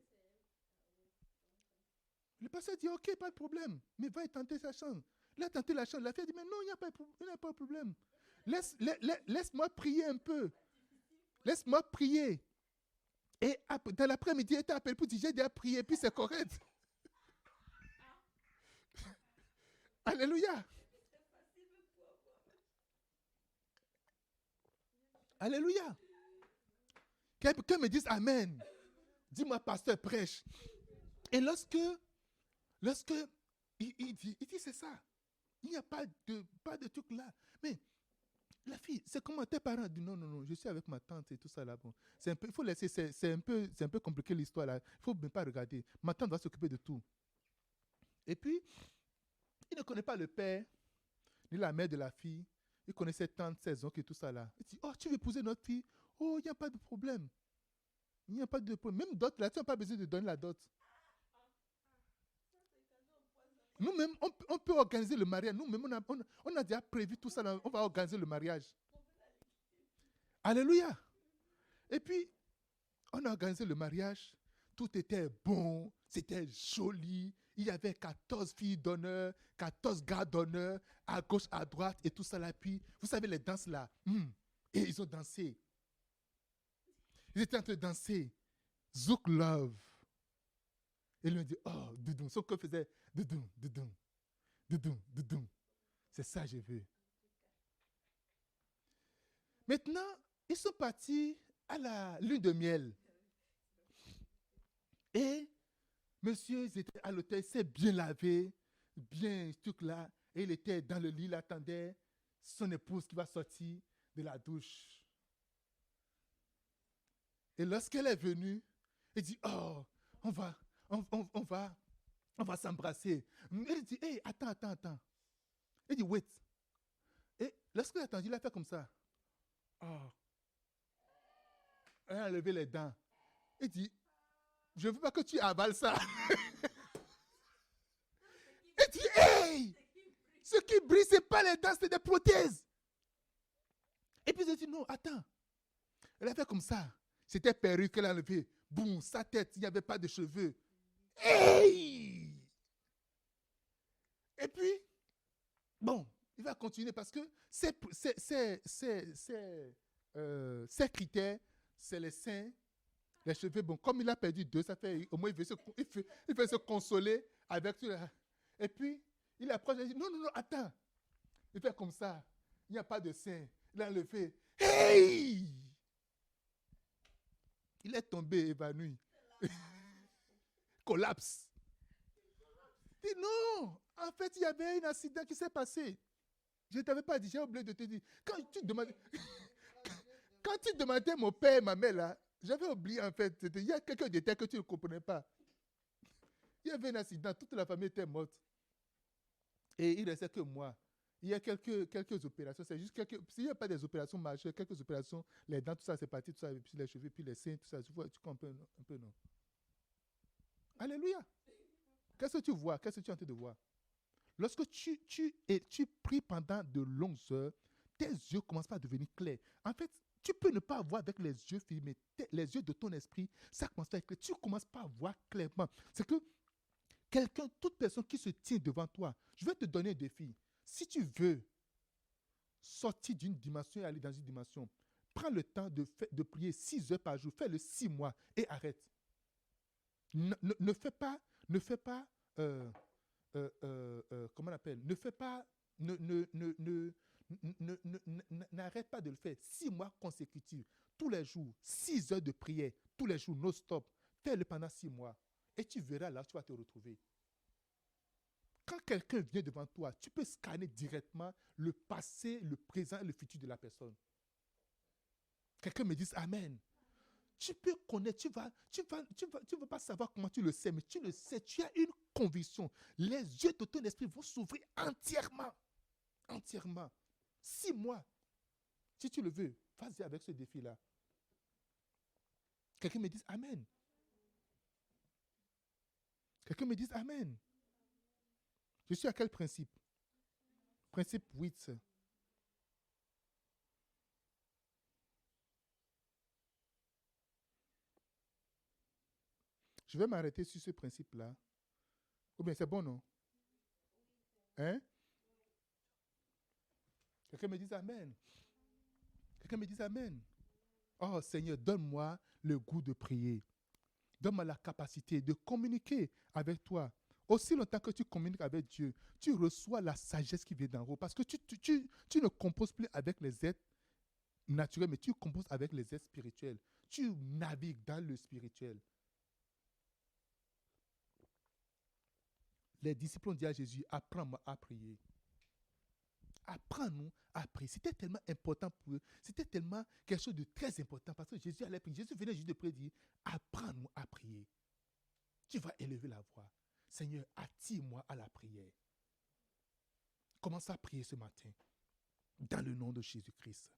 Le pasteur dit, ok, pas de problème. Mais va tenter sa chance. Il a tenté la chance. La fille a dit, mais non, il n'y a pas de problème. Laisse-moi prier un peu. Laisse-moi prier. Et dans l'après-midi, elle t'a appelé pour dire, j'ai déjà prié, puis c'est correct. Alléluia. Alléluia. Quelqu'un me dise Amen. Dis-moi, pasteur, prêche. Et lorsque il dit c'est ça. Il n'y a pas de truc là. Mais la fille, c'est comment tes parents disent non, je suis avec ma tante et tout ça là. Bon, il faut laisser, c'est un peu compliqué l'histoire là. Il faut même pas regarder. Ma tante va s'occuper de tout. Et puis, il ne connaît pas le père, ni la mère de la fille. Il connaissait tante, ses oncles et tout ça là. Il dit, oh, tu veux épouser notre fille? Oh, il n'y a pas de problème. Il n'y a pas de problème. Même dot là, tu n'as pas besoin de donner la dot. Nous-mêmes, on peut organiser le mariage. Nous-mêmes, on a déjà prévu tout ça. Là. On va organiser le mariage. Alléluia. Et puis, on a organisé le mariage. Tout était bon. C'était joli. Il y avait 14 filles d'honneur, 14 gars d'honneur, à gauche, à droite, et tout ça là. Puis, vous savez, les danses là. Et ils ont dansé. Ils étaient en train de danser. Zouk Love. Et lui dit, oh, doudoum. Son corps faisait doudoum, doudoum, doudoum, doudoum. C'est ça que je veux. Maintenant, ils sont partis à la lune de miel. Et monsieur, ils étaient à l'hôtel, il s'est bien lavé, bien ce truc-là. Et il était dans le lit, il attendait son épouse qui va sortir de la douche. Et lorsqu'elle est venue, il dit, oh, on va s'embrasser. Elle dit, hey, attends. Il dit, wait. Et lorsqu'il a attendu, il a fait comme ça. Oh. Elle a levé les dents. Il dit, je ne veux pas que tu avales ça. Il dit, hey, ce qui brille, ce n'est pas les dents, c'est des prothèses. Et puis il dit, non, attends. Elle a fait comme ça. C'était perruque qu'elle a enlevé. Boum, sa tête, il n'y avait pas de cheveux. Hey! Et puis, bon, il va continuer parce que ces critères, c'est les seins, les cheveux. Bon, comme il a perdu 2, ça fait au moins il veut se consoler avec tout. Et puis, il approche et dit, non, attends. Il fait comme ça. Il n'y a pas de seins. Il a levé. Hey! Il est tombé, évanoui. Collapse. Il dit non. En fait, il y avait un accident qui s'est passé. Je ne t'avais pas dit, j'ai oublié de te dire. Quand tu demandais mon père et ma mère là, j'avais oublié en fait. Il y a quelques détails que tu ne comprenais pas. Il y avait un accident, toute la famille était morte. Et il ne restait que moi. Il y a quelques opérations, c'est juste s'il n'y a pas des opérations majeures, quelques opérations, les dents, tout ça, c'est parti, tout ça, et puis les cheveux, puis les seins, tout ça, tu comprends un peu, non? Alléluia. Qu'est-ce que tu vois? Qu'est-ce que tu es en train de voir? Lorsque tu pries pendant de longues heures, tes yeux commencent pas à devenir clairs. En fait, tu peux ne pas voir avec les yeux fermés. Les yeux de ton esprit, ça commence à être clair. Tu ne commences pas à voir clairement. C'est que toute personne qui se tient devant toi, je vais te donner un défi. Si tu veux sortir d'une dimension et aller dans une dimension, prends le temps de prier 6 heures par jour. Fais-le 6 mois et arrête. Ne fais pas, comment on appelle, ne fais pas, n'arrête pas de le faire 6 mois consécutifs, tous les jours, 6 heures de prière, tous les jours, no stop. Fais-le pendant 6 mois et tu verras là où tu vas te retrouver. Quand quelqu'un vient devant toi, tu peux scanner directement le passé, le présent et le futur de la personne. Quelqu'un me dit Amen. Tu peux connaître, tu vas pas savoir comment tu le sais, mais tu le sais, tu as une conviction. Les yeux de ton esprit vont s'ouvrir entièrement. Entièrement. 6 mois. Si tu le veux, vas-y avec ce défi-là. Quelqu'un me dit Amen. Quelqu'un me dit Amen. Je suis à quel principe? Principe 8. Je vais m'arrêter sur ce principe-là. Ou bien c'est bon, non? Hein? Quelqu'un me dit Amen. Quelqu'un me dit Amen. Oh Seigneur, donne-moi le goût de prier. Donne-moi la capacité de communiquer avec toi. Aussi longtemps que tu communiques avec Dieu, tu reçois la sagesse qui vient d'en haut. Parce que tu ne composes plus avec les êtres naturels, mais tu composes avec les êtres spirituels. Tu navigues dans le spirituel. Les disciples ont dit à Jésus, apprends-moi à prier. Apprends-nous à prier. C'était tellement important pour eux. C'était tellement quelque chose de très important parce que Jésus allait prier. Jésus venait juste de prier, dire, apprends-nous à prier. Tu vas élever la voix. Seigneur, attire-moi à la prière. Commence à prier ce matin. Dans le nom de Jésus-Christ.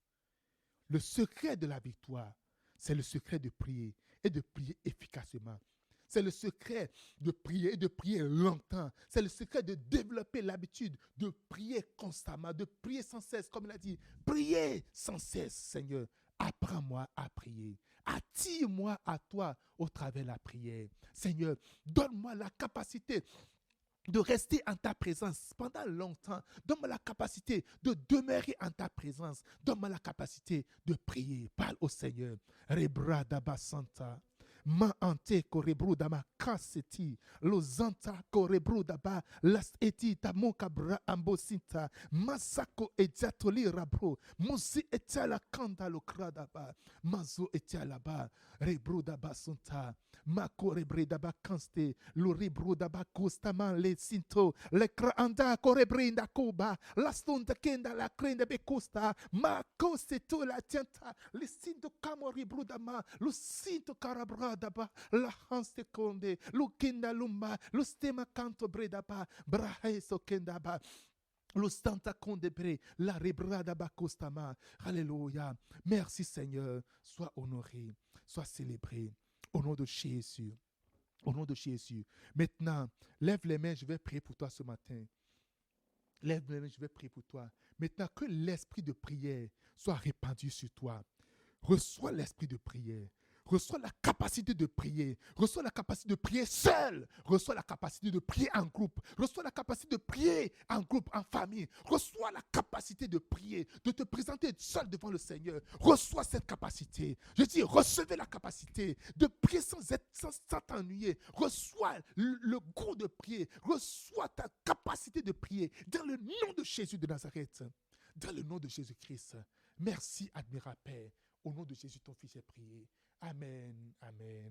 Le secret de la victoire, c'est le secret de prier et de prier efficacement. C'est le secret de prier et de prier longtemps. C'est le secret de développer l'habitude de prier constamment, de prier sans cesse. Comme il a dit, priez sans cesse, Seigneur. Apprends-moi à prier. Attire-moi à toi au travers de la prière. Seigneur, donne-moi la capacité de rester en ta présence pendant longtemps. Donne-moi la capacité de demeurer en ta présence. Donne-moi la capacité de prier. Parle au Seigneur. Rebra daba santa. Ma ante korebru dama kaseti. Lo zanta korebru daba las eti tamonka bra ambosinta. Masako etiatoli rabro. Musi etiala kanda lo kradaba. Mazo etiala ba. Rebru daba santa. Mako rebre daba kanste. Lo rebru daba kostaman le sinto. Le kraanda korebrinda koba. La stonda kenda la krenda bekosta. Mako seto la tienta. Le sinto kamo rebru dama. Lo sinto karabra daba. La hanste konde. Lo kenda lumba. Lo stema kanto bredaba. Braheso kendaba. Lo stanta kondebre. La rebrada bakostama. Alléluia. Merci Seigneur. Sois honoré. Sois célébré. Au nom de Jésus. Au nom de Jésus. Maintenant, lève les mains, je vais prier pour toi ce matin. Lève les mains, je vais prier pour toi. Maintenant, que l'esprit de prière soit répandu sur toi. Reçois l'esprit de prière. Reçois la capacité de prier. Reçois la capacité de prier seul. Reçois la capacité de prier en groupe. Reçois la capacité de prier en groupe, en famille. Reçois la capacité de prier, de te présenter seul devant le Seigneur. Reçois cette capacité. Je dis, recevez la capacité de prier sans t'ennuyer. Reçois le goût de prier. Reçois ta capacité de prier dans le nom de Jésus de Nazareth. Dans le nom de Jésus-Christ. Merci, admirable Père. Au nom de Jésus, ton Fils est prié. Amen. Amen.